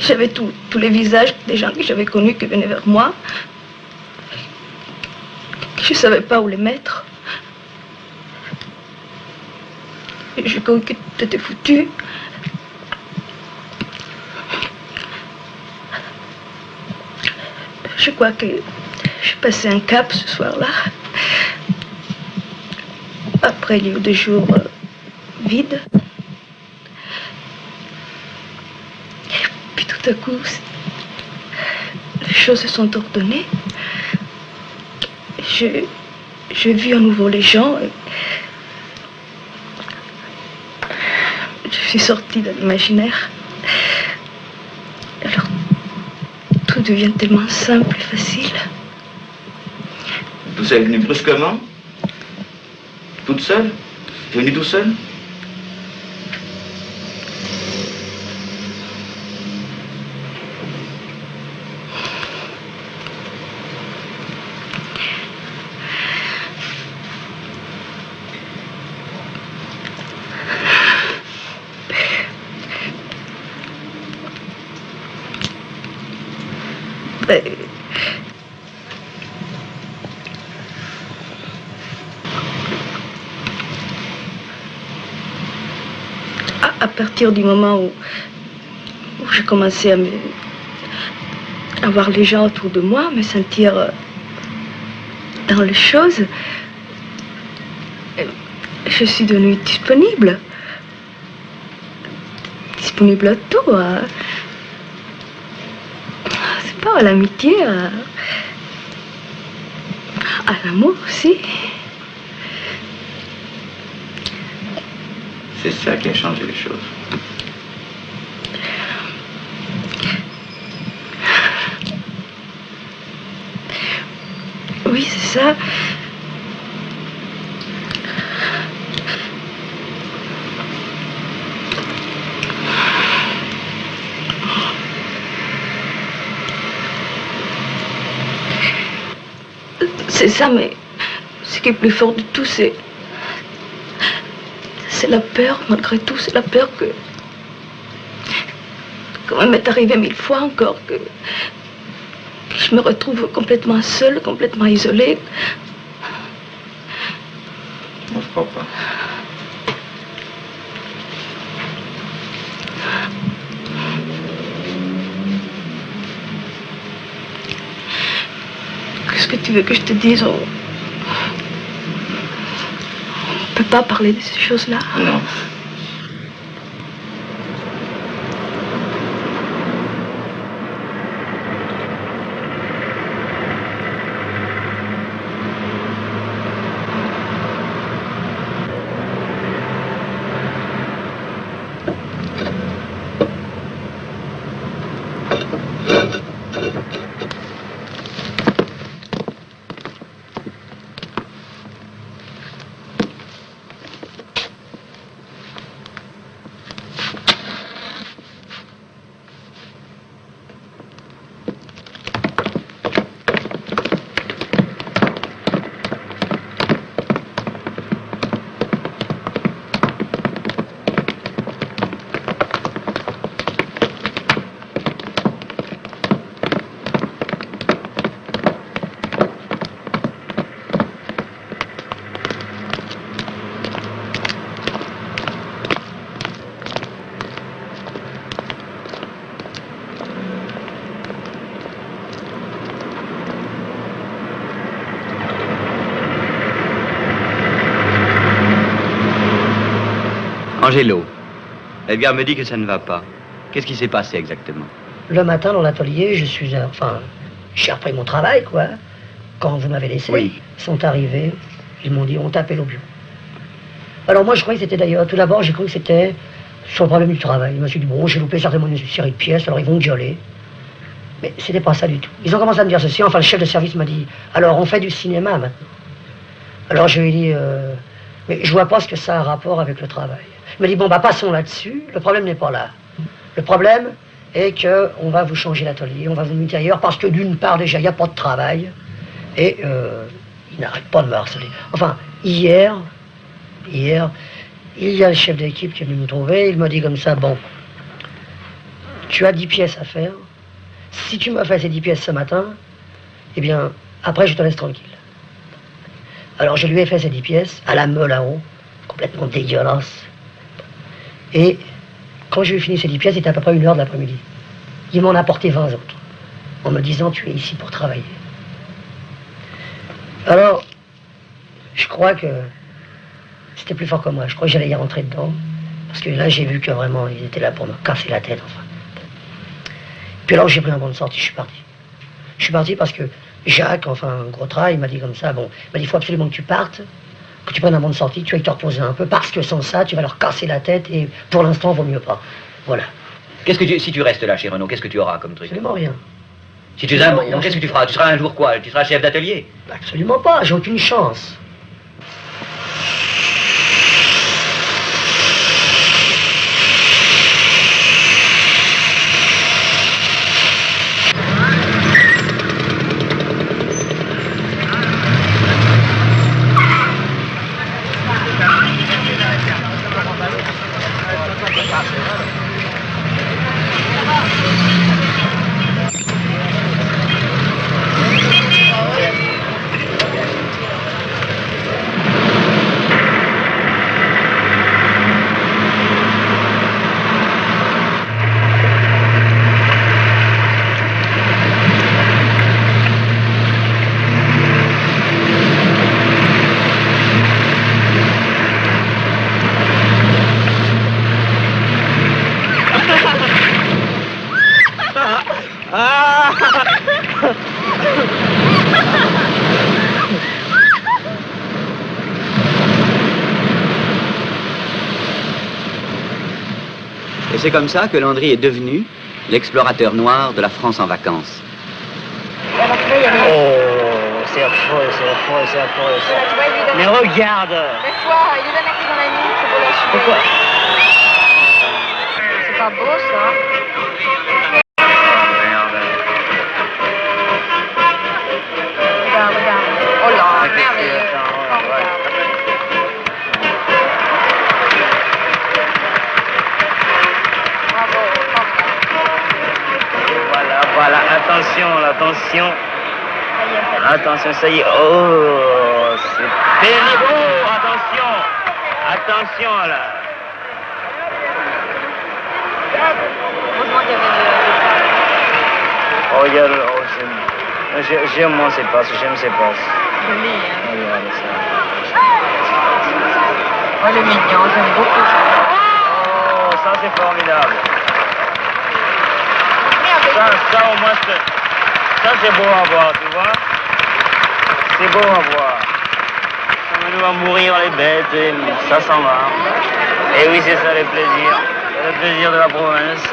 J'avais tous les visages des gens que j'avais connus qui venaient vers moi. Je ne savais pas où les mettre. J'ai cru que tout était foutu. Je crois que j'ai passé un cap ce soir-là. Après, il y a eu 2 jours vides. Puis tout à coup, les choses se sont ordonnées. J'ai vu à nouveau les gens. Je suis sortie de l'imaginaire. Alors, tout devient tellement simple et facile. Tout ça est venu brusquement? Toute seule? Tu es venue tout seul? À partir du moment où j'ai commencé à voir les gens autour de moi, me sentir dans les choses, je suis devenue disponible. Disponible à tout. C'est pas à l'amitié, à l'amour aussi. C'est ça qui a changé les choses. Oui, c'est ça. C'est ça, mais ce qui est plus fort de tout, c'est la peur, malgré tout, c'est la peur que quand même m'est arrivé 1000 fois encore, que je me retrouve complètement seule, complètement isolée. On se croit pas. Qu'est-ce que tu veux que je te dise? On ne peut pas parler de ces choses-là. Non. Angelo, Edgar me dit que ça ne va pas. Qu'est-ce qui s'est passé exactement? Le matin, dans l'atelier, j'ai repris mon travail, quoi. Quand vous m'avez laissé, Oui. Ils sont arrivés, ils m'ont dit, on t'appelle au bureau. Alors moi, je croyais que c'était d'ailleurs, tout d'abord, j'ai cru que c'était sur le problème du travail. Je me suis dit, bon, j'ai loupé certainement une série de pièces, alors ils vont me gueuler. Mais c'était pas ça du tout. Ils ont commencé à me dire ceci, enfin, le chef de service m'a dit, alors on fait du cinéma maintenant. Alors je lui ai dit, mais je vois pas ce que ça a un rapport avec le travail. Il m'a dit, bon, bah passons là-dessus, le problème n'est pas là. Le problème est qu'on va vous changer l'atelier, on va vous mettre ailleurs, parce que d'une part, déjà, il n'y a pas de travail, et il n'arrête pas de me harceler. Enfin, hier, il y a le chef d'équipe qui est venu me trouver, il m'a dit comme ça, bon, tu as 10 pièces à faire, si tu m'as fait ces 10 pièces ce matin, eh bien, après, je te laisse tranquille. Alors, je lui ai fait ces 10 pièces, à la meule là-haut, complètement dégueulasse. Et quand j'ai eu fini ces 10 pièces, c'était à peu près 1h de l'après-midi. Il m'en a apporté 20 autres, en me disant, tu es ici pour travailler. Alors, je crois que c'était plus fort que moi. Je crois que j'allais y rentrer dedans. Parce que là, j'ai vu que vraiment, ils étaient là pour me casser la tête, enfin. Puis alors, j'ai pris un bon de sortie, je suis parti. Je suis parti parce que Jacques, enfin, un gros travail, il m'a dit comme ça, bon, il m'a dit, il faut absolument que tu partes, que tu prennes un bon de sortie, tu vas te reposer un peu, parce que sans ça, tu vas leur casser la tête, et pour l'instant, vaut mieux pas. Voilà. Si tu restes là chez Renault, qu'est-ce que tu auras comme truc? Absolument rien. Si tu donc qu'est-ce que tu feras? Tu seras un jour quoi? Tu seras chef d'atelier? Absolument pas, j'ai aucune chance. Et c'est comme ça que Landry est devenu l'explorateur noir de la France en vacances. Oh, c'est affreux, c'est affreux, c'est affreux. Mais regarde! Laisse-toi, il est mettre dans la nuit, c'est pour l'achever. Pourquoi? C'est pas beau ça. Regarde, regarde. Oh là, merveilleux. Voilà, attention, attention. Attention, ça y est. Oh, c'est pénible. Oh, attention. Attention, là. Heureusement qu'il y avait Oh, il y a le... Oh, j'aime moi ces passes, j'aime ces passes. joli, hein. Regarde ça. Oh, le mignon, j'aime beaucoup ça. Oh, ça c'est formidable. Ça au moins, ça c'est beau à voir, tu vois. C'est beau à voir. On va mourir les bêtes, et ça s'en va. Et oui, c'est ça le plaisir. C'est le plaisir de la province.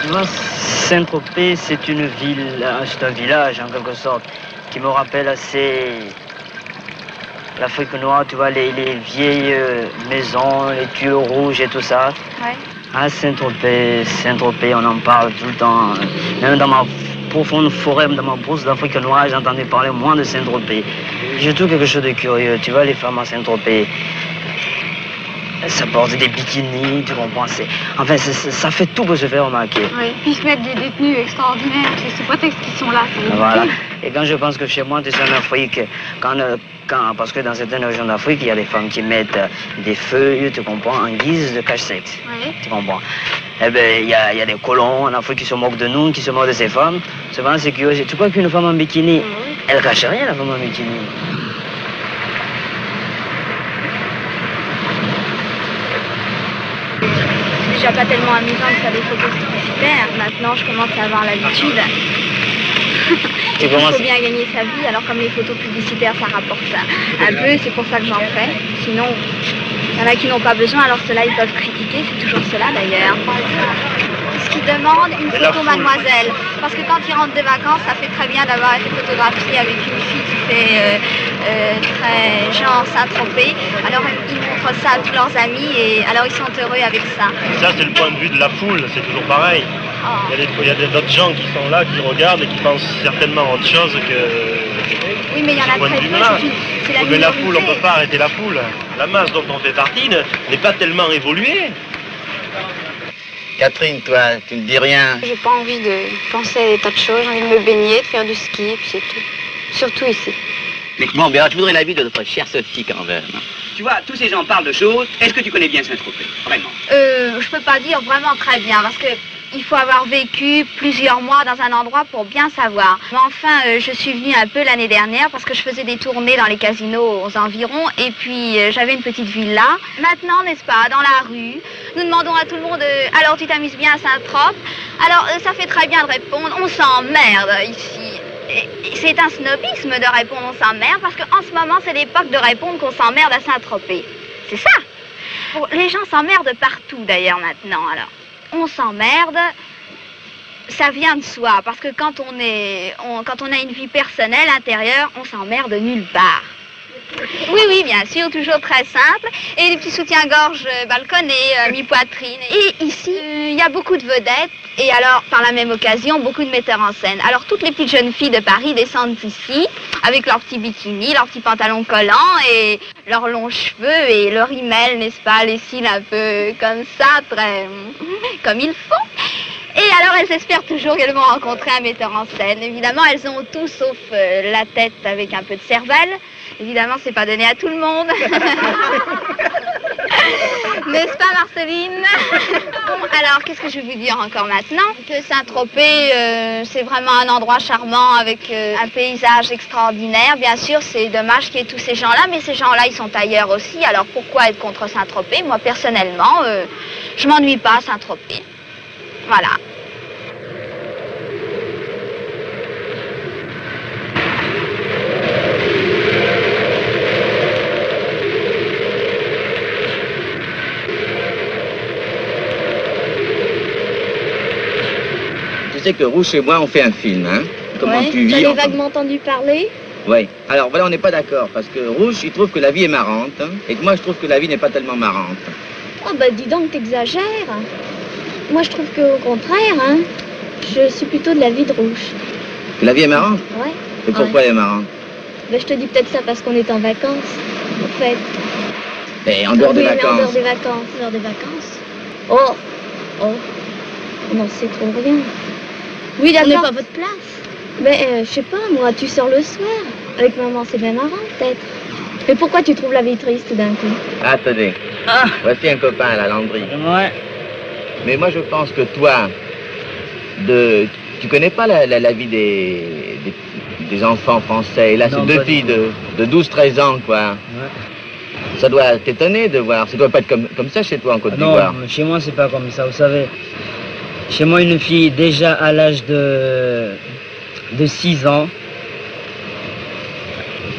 Tu vois, Saint-Tropez, c'est une ville, c'est un village en quelque sorte, qui me rappelle assez l'Afrique noire, tu vois, les vieilles maisons, les tuyaux rouges et tout ça. Ouais. Ah, Saint-Tropez, on en parle tout le temps. Même dans ma profonde forêt, dans ma brousse d'Afrique noire, j'entendais parler moins de Saint-Tropez. J'ai tout quelque chose de curieux, tu vois, les femmes à Saint-Tropez. Ça porte des bikinis, tu comprends. Enfin, ça fait tout pour se faire remarquer. Oui, puis se mettre des détenus extraordinaires, c'est sous prétexte qu'ils sont là. Voilà. Et quand je pense que chez moi, tu sais, en Afrique, parce que dans certaines régions d'Afrique, il y a des femmes qui mettent des feuilles, tu comprends, en guise de cache-sexe. Oui. Tu comprends. Eh bien, il y a des colons en Afrique qui se moquent de nous, qui se moquent de ces femmes. C'est vraiment curieux. Tu crois qu'une femme en bikini, elle cache rien, la femme en bikini? C'est déjà pas tellement amusant de faire des photos publicitaires. Maintenant, je commence à avoir l'habitude. Il faut bien gagner sa vie, alors comme les photos publicitaires, ça rapporte un peu, c'est pour ça que j'en fais. Sinon, il y en a qui n'ont pas besoin, alors ceux-là, ils peuvent critiquer, c'est toujours cela d'ailleurs. Ce qu'ils demandent, une photo mademoiselle. Parce que quand ils rentrent des vacances, ça fait très bien d'avoir été photographié avec une fille qui fait très genre Saint-Tropez. Alors ils montrent ça à tous leurs amis et alors ils sont heureux avec ça. Ça, c'est le point de vue de la foule, c'est toujours pareil. Oh. Il y a d'autres gens qui sont là, qui regardent et qui pensent certainement autre chose que... Oui, mais il y en a très peu, c'est la minorité. Mais la foule, on ne peut pas arrêter la foule. La masse dont on fait partie n'est pas tellement évoluée. Catherine, toi, tu ne dis rien. J'ai pas envie de penser à des tas de choses, j'ai envie de me baigner, de faire du ski, puis c'est tout. Surtout ici. Mais bon, bien, je voudrais l'avis de notre chère Sophie quand même. Tu vois, tous ces gens parlent de choses. Est-ce que tu connais bien Saint-Tropez? Vraiment? Je peux pas dire vraiment très bien, parce que il faut avoir vécu plusieurs mois dans un endroit pour bien savoir. Mais enfin, je suis venue un peu l'année dernière parce que je faisais des tournées dans les casinos aux environs et puis j'avais une petite villa. Maintenant, n'est-ce pas, dans la rue, nous demandons à tout le monde « Alors, tu t'amuses bien à Saint-Trope ?» Alors, ça fait très bien de répondre « On s'emmerde ici ». C'est un snobisme de répondre « On s'emmerde » parce qu'en ce moment, c'est l'époque de répondre qu'on s'emmerde à Saint-Tropez. C'est ça. Les gens s'emmerdent partout d'ailleurs maintenant, alors. On s'emmerde, ça vient de soi, parce que quand on a une vie personnelle intérieure, on s'emmerde nulle part. Oui, oui, bien sûr, toujours très simple. Et des petits soutiens-gorge balconnés, mi-poitrine. Et ici, il y a beaucoup de vedettes. Et alors, par la même occasion, beaucoup de metteurs en scène. Alors, toutes les petites jeunes filles de Paris descendent ici, avec leurs petits bikinis, leurs petits pantalons collants et leurs longs cheveux et leur email, n'est-ce pas, les cils un peu comme ça, très comme il faut. Et alors, elles espèrent toujours qu'elles vont rencontrer un metteur en scène. Évidemment, elles ont tout sauf la tête avec un peu de cervelle. Évidemment, c'est pas donné à tout le monde. N'est-ce pas, Marceline? Bon, alors, qu'est-ce que je vais vous dire encore maintenant? Que Saint-Tropez, c'est vraiment un endroit charmant avec un paysage extraordinaire. Bien sûr, c'est dommage qu'il y ait tous ces gens-là, mais ces gens-là, ils sont ailleurs aussi. Alors, pourquoi être contre Saint-Tropez? Moi, personnellement, je m'ennuie pas à Saint-Tropez. Voilà. Tu sais que Rouge et moi, on fait un film, hein? Comment tu vis? J'en ai vaguement entendu parler. Oui. Alors voilà, on n'est pas d'accord, parce que Rouge, il trouve que la vie est marrante, hein, et que moi, je trouve que la vie n'est pas tellement marrante. Oh, bah dis donc, t'exagères. Moi, je trouve qu'au contraire, hein, je suis plutôt de l'avis de Rouge. La vie est marrante? Ouais. Et pourquoi elle est marrante? Ben, je te dis peut-être ça parce qu'on est en vacances, en fait. Et en dehors des Oui, vacances? en dehors des vacances. En dehors des vacances. Oh, on n'en sait trop rien. Oui, d'accord. On n'est pas à votre place. Ben, je sais pas, moi, tu sors le soir. Avec maman, c'est bien marrant, peut-être. Mais pourquoi tu trouves la vie triste d'un coup? Attendez. Voici un copain à la Landry. Ouais. Mais moi, je pense que toi, tu connais pas la vie des enfants français. Et là, c'est deux filles de 12-13 ans, quoi. Ouais. Ça doit t'étonner de voir. Ça doit pas être comme ça chez toi en Côte d'Ivoire. Non, chez moi, c'est pas comme ça, vous savez. Chez moi, une fille, déjà à l'âge de 6 ans,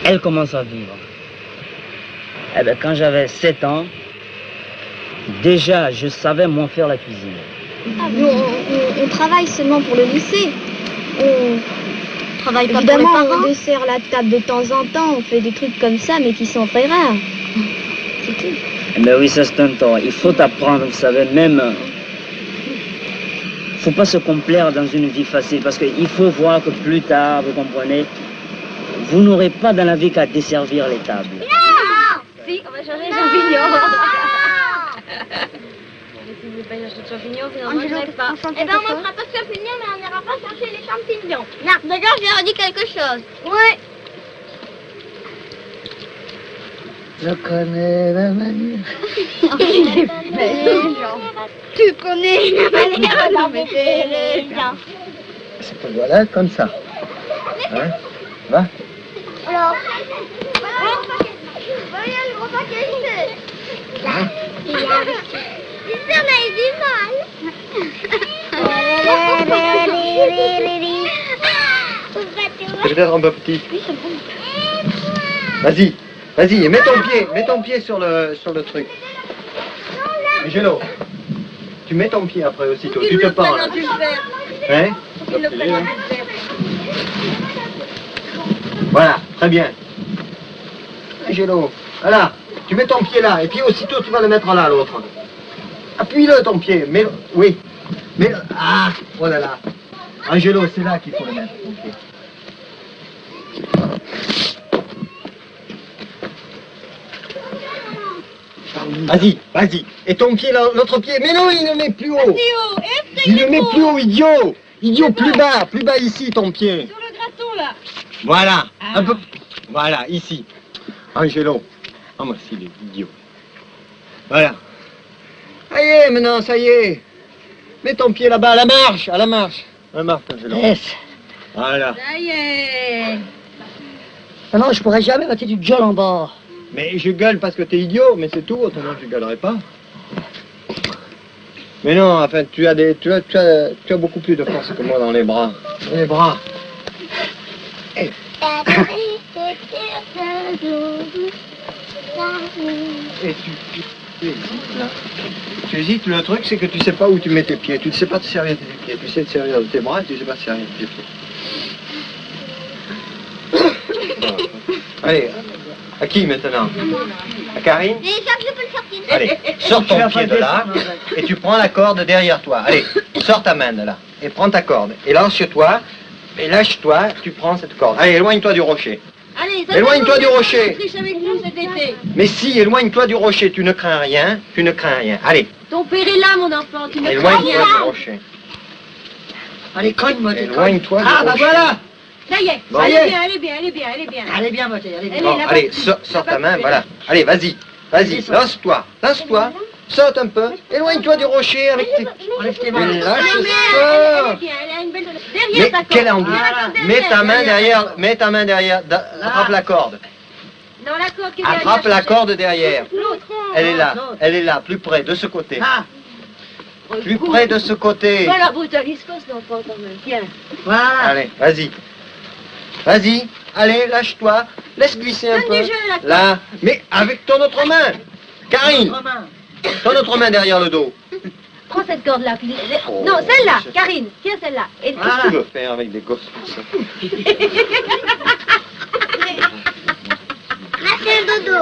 elle commence à vivre. Eh bien, quand j'avais 7 ans, déjà, je savais m'en faire la cuisine. Ah, nous, on travaille seulement pour le lycée. On travaille pas pour les parents. On dessert la table de temps en temps, on fait des trucs comme ça, mais qui sont très rares. C'est tout. Mais oui, ça c'est un tort. Il faut apprendre, vous savez, même... faut pas se complaire dans une vie facile, parce qu'il faut voir que plus tard, vous comprenez, vous n'aurez pas dans la vie qu'à desservir les tables. Non! Si, on va changer les champignons. Angelo, pas. Eh ben, on ne fera pas champignon, mais on n'ira pas chercher les champignons. Non, d'accord, j'ai redit quelque chose. Oui. Je connais la manière. Tu connais la manière d'embêter les gens. Voilà, comme ça. Hein? Va. Alors, voyez le gros paquet, Hein? il a eu du mal. C'est peut-être un peu petit. Vas-y, vas-y, mets ton pied sur le truc. Angelo, tu mets ton pied après aussitôt, tu te pends là. Hein? Voilà, très bien. Angelo, voilà, tu mets ton pied là, et puis aussitôt tu vas le mettre là, l'autre. Appuie-le ton pied, mais oui. Mais ah, oh là là. Angelo, c'est là qu'il faut le mettre. Ton pied. Vas-y, vas-y. Et ton pied, l'autre pied. Mais non, il ne met plus haut. Il ne met plus haut, idiot. Idiot, plus bas ici, ton pied. Sur le gratton, là. Voilà, un peu. Voilà, ici. Angelo. Ah, moi, c'est idiot. Voilà. Ça y est, maintenant, ça y est. Mets ton pied là-bas, à la marche, à la marche. À la marche, Angelo. Yes. Voilà. Ça y est. Ah non, je pourrais jamais mettre du gueule en bas. Mais je gueule parce que t'es idiot, mais c'est tout, autrement je gueulerai pas. Mais non, enfin, tu as beaucoup plus de force que moi dans les bras. Dans les bras. Hey. Et tu hésites, le truc c'est que tu sais pas où tu mets tes pieds, tu ne sais pas te servir de tes pieds, tu sais te servir de tes bras, tu ne sais pas te servir de tes pieds. Allez, à qui maintenant? À Karine? Mais ça, je peux le sortir. Allez, sors ton pied de là et tu prends la corde derrière toi. Allez, sors ta main de là et prends ta corde. Et lâche-toi, tu prends cette corde. Allez, éloigne-toi du rocher. Allez, Éloigne-toi du rocher. Triche avec nous cet été. Mais si, éloigne-toi du rocher, tu ne crains rien, tu ne crains rien. Allez, Ton père est là, mon enfant, tu ne crains éloigne-toi rien. du rocher. Allez, cogne-moi, t'es Éloigne-toi du Ah, bah rocher. voilà. Ça y est, Bon. elle est bien, elle est bien, elle est bien, elle est bien. Elle est bien, Moté, elle est bien. Bon, allez, sors ta main, voilà. Allez, vas-y, lance-toi, saute un peu, éloigne-toi du rocher avec tes... Enlève tes Mais mains. lâche Elle ça. est bien, elle a une belle... Mais Derrière ta corde. quel angle? Voilà. Mets ta main derrière, attrape la corde. Non, la corde qui est Attrape la corde derrière. L'autre. Elle est là, plus près, de ce côté. Ah, Plus près de ce côté. Voilà, brutalise pas cet enfant quand même. Tiens. voilà. Allez, vas-y. Vas-y, allez, lâche-toi. Laisse glisser un Donne peu. du jeu, la corde. Là, mais avec ton autre main. Karine, Romain. ton autre main derrière le dos. Prends cette corde-là. Oh, Non, celle-là, c'est- Karine. Tiens celle-là. Et Qu'est-ce que tu veux faire avec des gosses comme ça? Restez le dodo.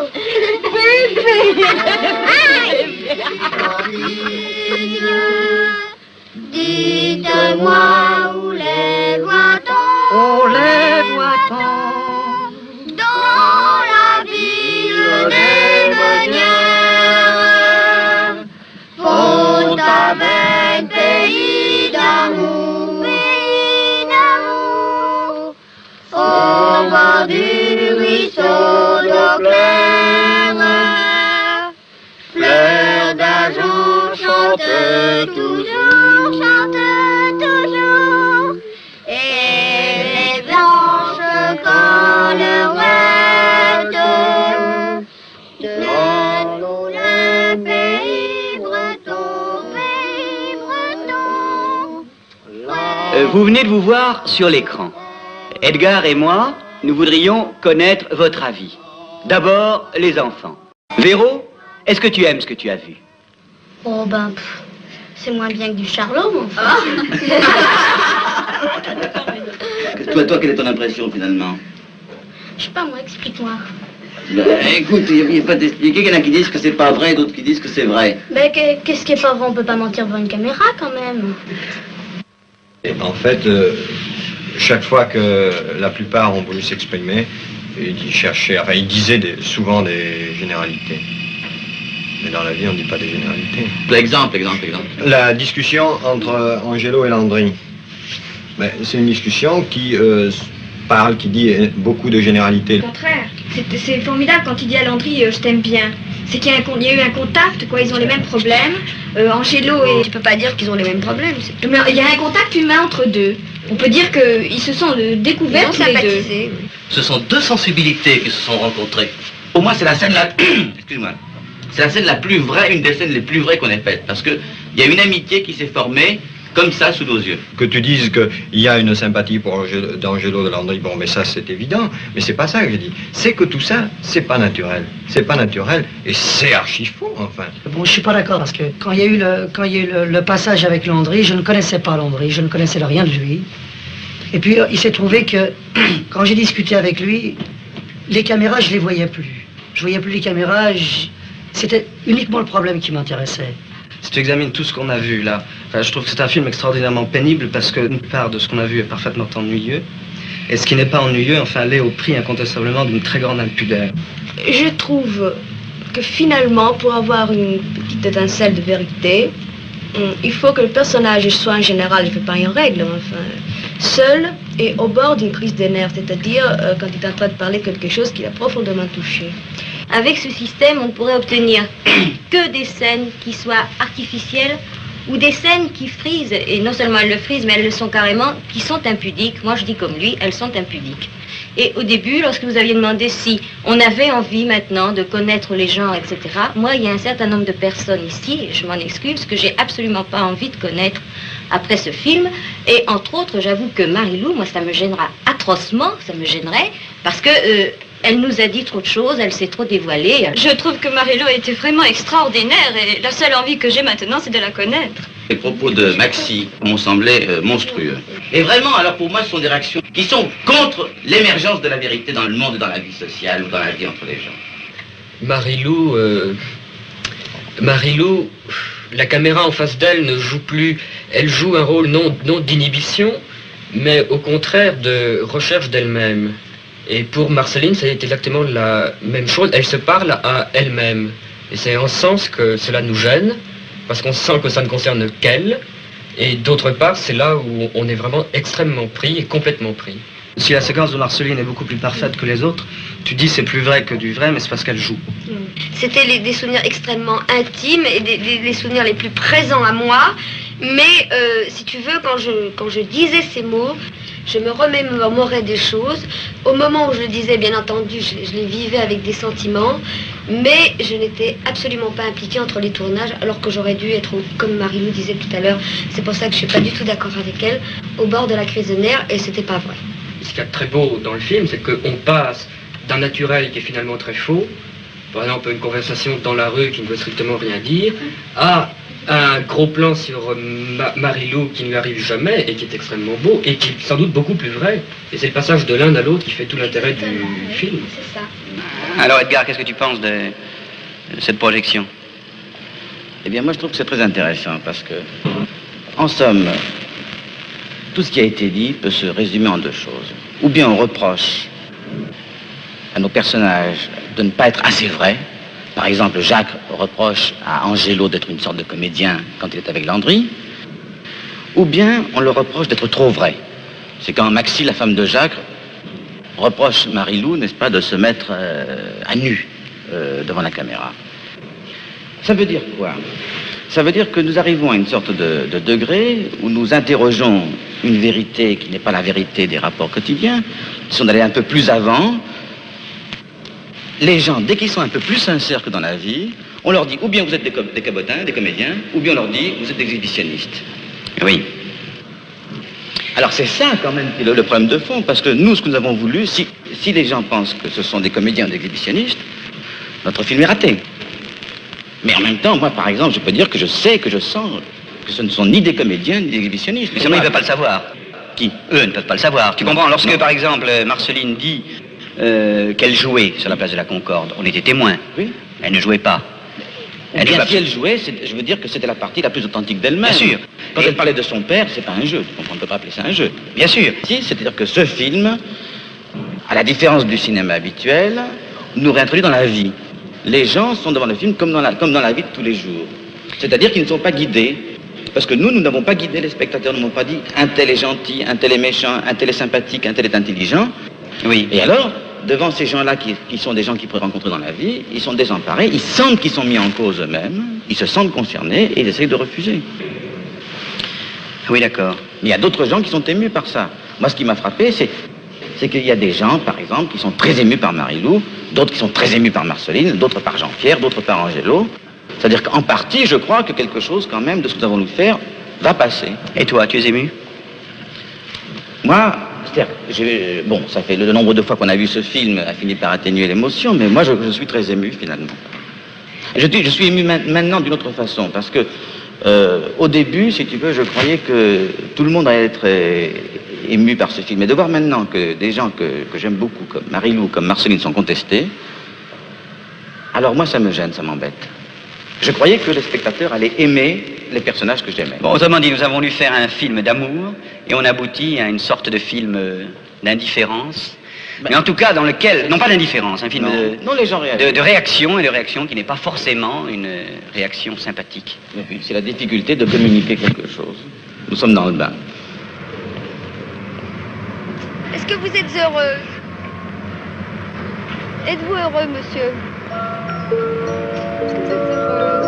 Dites-moi où les voit-on? Oh, les voit-on Dans la ville des meunières, Fontaine, pays d'amour, au bord du ruisseau d'eau claire, fleurs d'argent chante toujours, et les blanches collerettes de le pays breton. Vous venez de vous voir sur l'écran. Edgar et moi, nous voudrions connaître votre avis. D'abord, les enfants. Véro, est-ce que tu aimes ce que tu as vu? Oh ben, c'est moins bien que du Charlot, mon frère. Toi, quelle est ton impression finalement? Je sais pas, moi, explique-moi. Écoute, il n'y a pas d'expliquer. Il y en a qui disent que c'est pas vrai, d'autres qui disent que c'est vrai. Ben, qu'est-ce qui est pas vrai? On peut pas mentir devant une caméra, quand même. Et en fait, chaque fois que la plupart ont voulu s'exprimer, ils disaient souvent des généralités. Mais dans la vie, on ne dit pas des généralités. Exemple. La discussion entre Angelo et Landry. Ben, c'est une discussion qui qui dit beaucoup de généralités. Au contraire, c'est formidable quand il dit à Landry je t'aime bien. C'est qu'il y a eu un contact, quoi. Ils ont les mêmes problèmes. Angelo et... Tu peux pas dire qu'ils ont les mêmes problèmes. Mais il y a un contact humain entre deux. On peut dire qu'ils se sont découverts tous les deux. Oui. Ce sont deux sensibilités qui se sont rencontrées. Pour moi, c'est la scène la... Excuse-moi. C'est la scène la plus vraie, une des scènes les plus vraies qu'on ait faites. Parce qu'il y a une amitié qui s'est formée comme ça, sous nos yeux. Que tu dises qu'il y a une sympathie pour d'Angelo de Landry, bon, mais ça, c'est évident. Mais c'est pas ça que je dis. C'est que tout ça, c'est pas naturel. C'est pas naturel et c'est archi faux, enfin. Bon, je suis pas d'accord parce que quand il y a eu le passage avec Landry, je ne connaissais pas Landry, je ne connaissais rien de lui. Et puis, il s'est trouvé que quand j'ai discuté avec lui, les caméras, je les voyais plus. Je voyais plus les caméras, c'était uniquement le problème qui m'intéressait. Si tu examines tout ce qu'on a vu là, je trouve que c'est un film extraordinairement pénible parce qu'une part de ce qu'on a vu est parfaitement ennuyeux. Et ce qui n'est pas ennuyeux, l'est au prix incontestablement d'une très grande impudeur. Je trouve que finalement, pour avoir une petite étincelle de vérité, il faut que le personnage soit en général, je ne fais pas une règle, seul et au bord d'une crise des nerfs, c'est-à-dire quand il est en train de parler de quelque chose qui l'a profondément touché. Avec ce système, on ne pourrait obtenir que des scènes qui soient artificielles ou des scènes qui frisent, et non seulement elles le frisent, mais elles le sont carrément, qui sont impudiques. Moi, je dis comme lui, elles sont impudiques. Et au début, lorsque vous aviez demandé si on avait envie maintenant de connaître les gens, etc., moi, il y a un certain nombre de personnes ici, et je m'en excuse, que j'ai absolument pas envie de connaître après ce film. Et entre autres, j'avoue que Marie-Lou, moi, ça me gênera atrocement, ça me gênerait, parce que... elle nous a dit trop de choses, elle s'est trop dévoilée. Je trouve que Marie-Lou a été vraiment extraordinaire et la seule envie que j'ai maintenant, c'est de la connaître. Les propos de Maxi m'ont semblé monstrueux. Et vraiment, alors pour moi, ce sont des réactions qui sont contre l'émergence de la vérité dans le monde et dans la vie sociale ou dans la vie entre les gens. Marie-Lou, la caméra en face d'elle ne joue plus. Elle joue un rôle non d'inhibition, mais au contraire de recherche d'elle-même. Et pour Marceline, ça a été exactement la même chose. Elle se parle à elle-même. Et c'est en ce sens que cela nous gêne, parce qu'on sent que ça ne concerne qu'elle. Et d'autre part, c'est là où on est vraiment extrêmement pris et complètement pris. Si la séquence de Marceline est beaucoup plus parfaite que les autres, tu dis c'est plus vrai que du vrai, mais c'est parce qu'elle joue. C'était des souvenirs extrêmement intimes et des souvenirs les plus présents à moi. Mais si tu veux, quand je disais ces mots, je me remémorais des choses. Au moment où je le disais, bien entendu, je les vivais avec des sentiments, mais je n'étais absolument pas impliquée entre les tournages, alors que j'aurais dû être, comme Marie-Lou disait tout à l'heure, c'est pour ça que je suis pas du tout d'accord avec elle, au bord de la crise de nerfs, et c'était pas vrai. Ce qu'il y a de très beau dans le film, c'est qu'on passe d'un naturel qui est finalement très faux, par exemple une conversation dans la rue qui ne veut strictement rien dire, à un gros plan sur Marie-Lou qui ne lui arrive jamais et qui est extrêmement beau et qui est sans doute beaucoup plus vrai. Et c'est le passage de l'un à l'autre qui fait tout l'intérêt du film. C'est ça. Alors Edgar, qu'est-ce que tu penses de cette projection? Eh bien moi je trouve que c'est très intéressant parce que, en somme, tout ce qui a été dit peut se résumer en deux choses. Ou bien on reproche à nos personnages de ne pas être assez vrais. Par exemple, Jacques reproche à Angelo d'être une sorte de comédien quand il est avec Landry. Ou bien on le reproche d'être trop vrai. C'est quand Maxi, la femme de Jacques, reproche Marie-Lou, n'est-ce pas, de se mettre à nu devant la caméra. Ça veut dire quoi? Ça veut dire que nous arrivons à une sorte de degré où nous interrogeons une vérité qui n'est pas la vérité des rapports quotidiens. Si on allait un peu plus avant, les gens, dès qu'ils sont un peu plus sincères que dans la vie, on leur dit ou bien vous êtes des cabotins, des comédiens, ou bien on leur dit vous êtes des exhibitionnistes. Oui. Alors c'est ça quand même qui est le problème de fond, parce que nous, ce que nous avons voulu, si les gens pensent que ce sont des comédiens ou des exhibitionnistes, notre film est raté. Mais en même temps, moi par exemple, je peux dire que je sais, que je sens que ce ne sont ni des comédiens ni des exhibitionnistes. Mais seulement ils ne peuvent pas le savoir. Qui? Eux ne peuvent pas le savoir. Tu comprends? Lorsque, par exemple, Marceline dit qu'elle jouait sur la place de la Concorde, on était témoins. Oui. Elle ne jouait pas. Si elle jouait, je veux dire que c'était la partie la plus authentique d'elle-même. Bien sûr. Quand elle parlait de son père, c'est pas un jeu. On ne peut pas appeler ça un jeu. Bien sûr. Si, c'est-à-dire que ce film, à la différence du cinéma habituel, nous réintroduit dans la vie. les gens sont devant le film comme dans la vie de tous les jours. C'est-à-dire qu'ils ne sont pas guidés. Parce que nous n'avons pas guidé les spectateurs, nous n'avons pas dit un tel est gentil, un tel est méchant, un tel est sympathique, un tel est intelligent. Oui. Et alors, devant ces gens-là qui sont des gens qu'ils pourraient rencontrer dans la vie, ils sont désemparés, ils sentent qu'ils sont mis en cause eux-mêmes, ils se sentent concernés et ils essayent de refuser. Oui, d'accord. Il y a d'autres gens qui sont émus par ça. Moi, ce qui m'a frappé, c'est qu'il y a des gens, par exemple, qui sont très émus par Marie-Lou, d'autres qui sont très émus par Marceline, d'autres par Jean-Pierre, d'autres par Angelo. C'est-à-dire qu'en partie, je crois que quelque chose, quand même, de ce que nous avons voulu faire, va passer. Et toi, tu es ému? Moi, c'est-à-dire, bon, ça fait le nombre de fois qu'on a vu ce film a fini par atténuer l'émotion, mais moi, je suis très ému, finalement. Je suis ému maintenant d'une autre façon, parce que, au début, si tu veux, je croyais que tout le monde allait être ému par ce film. Et de voir maintenant que des gens que j'aime beaucoup, comme Marie-Lou, comme Marceline, sont contestés, alors moi, ça me gêne, ça m'embête. Je croyais que les spectateurs allaient aimer les personnages que j'aimais. Bon, autrement dit, nous avons voulu faire un film d'amour et on aboutit à une sorte de film d'indifférence. Mais en tout cas, dans lequel, non pas d'indifférence, un film de réaction, et de réaction qui n'est pas forcément une réaction sympathique. Oui, c'est la difficulté de communiquer quelque chose. Nous sommes dans le bain. Est-ce que vous êtes heureuse? Êtes-vous heureux, monsieur? Est-ce que vous êtes heureuse?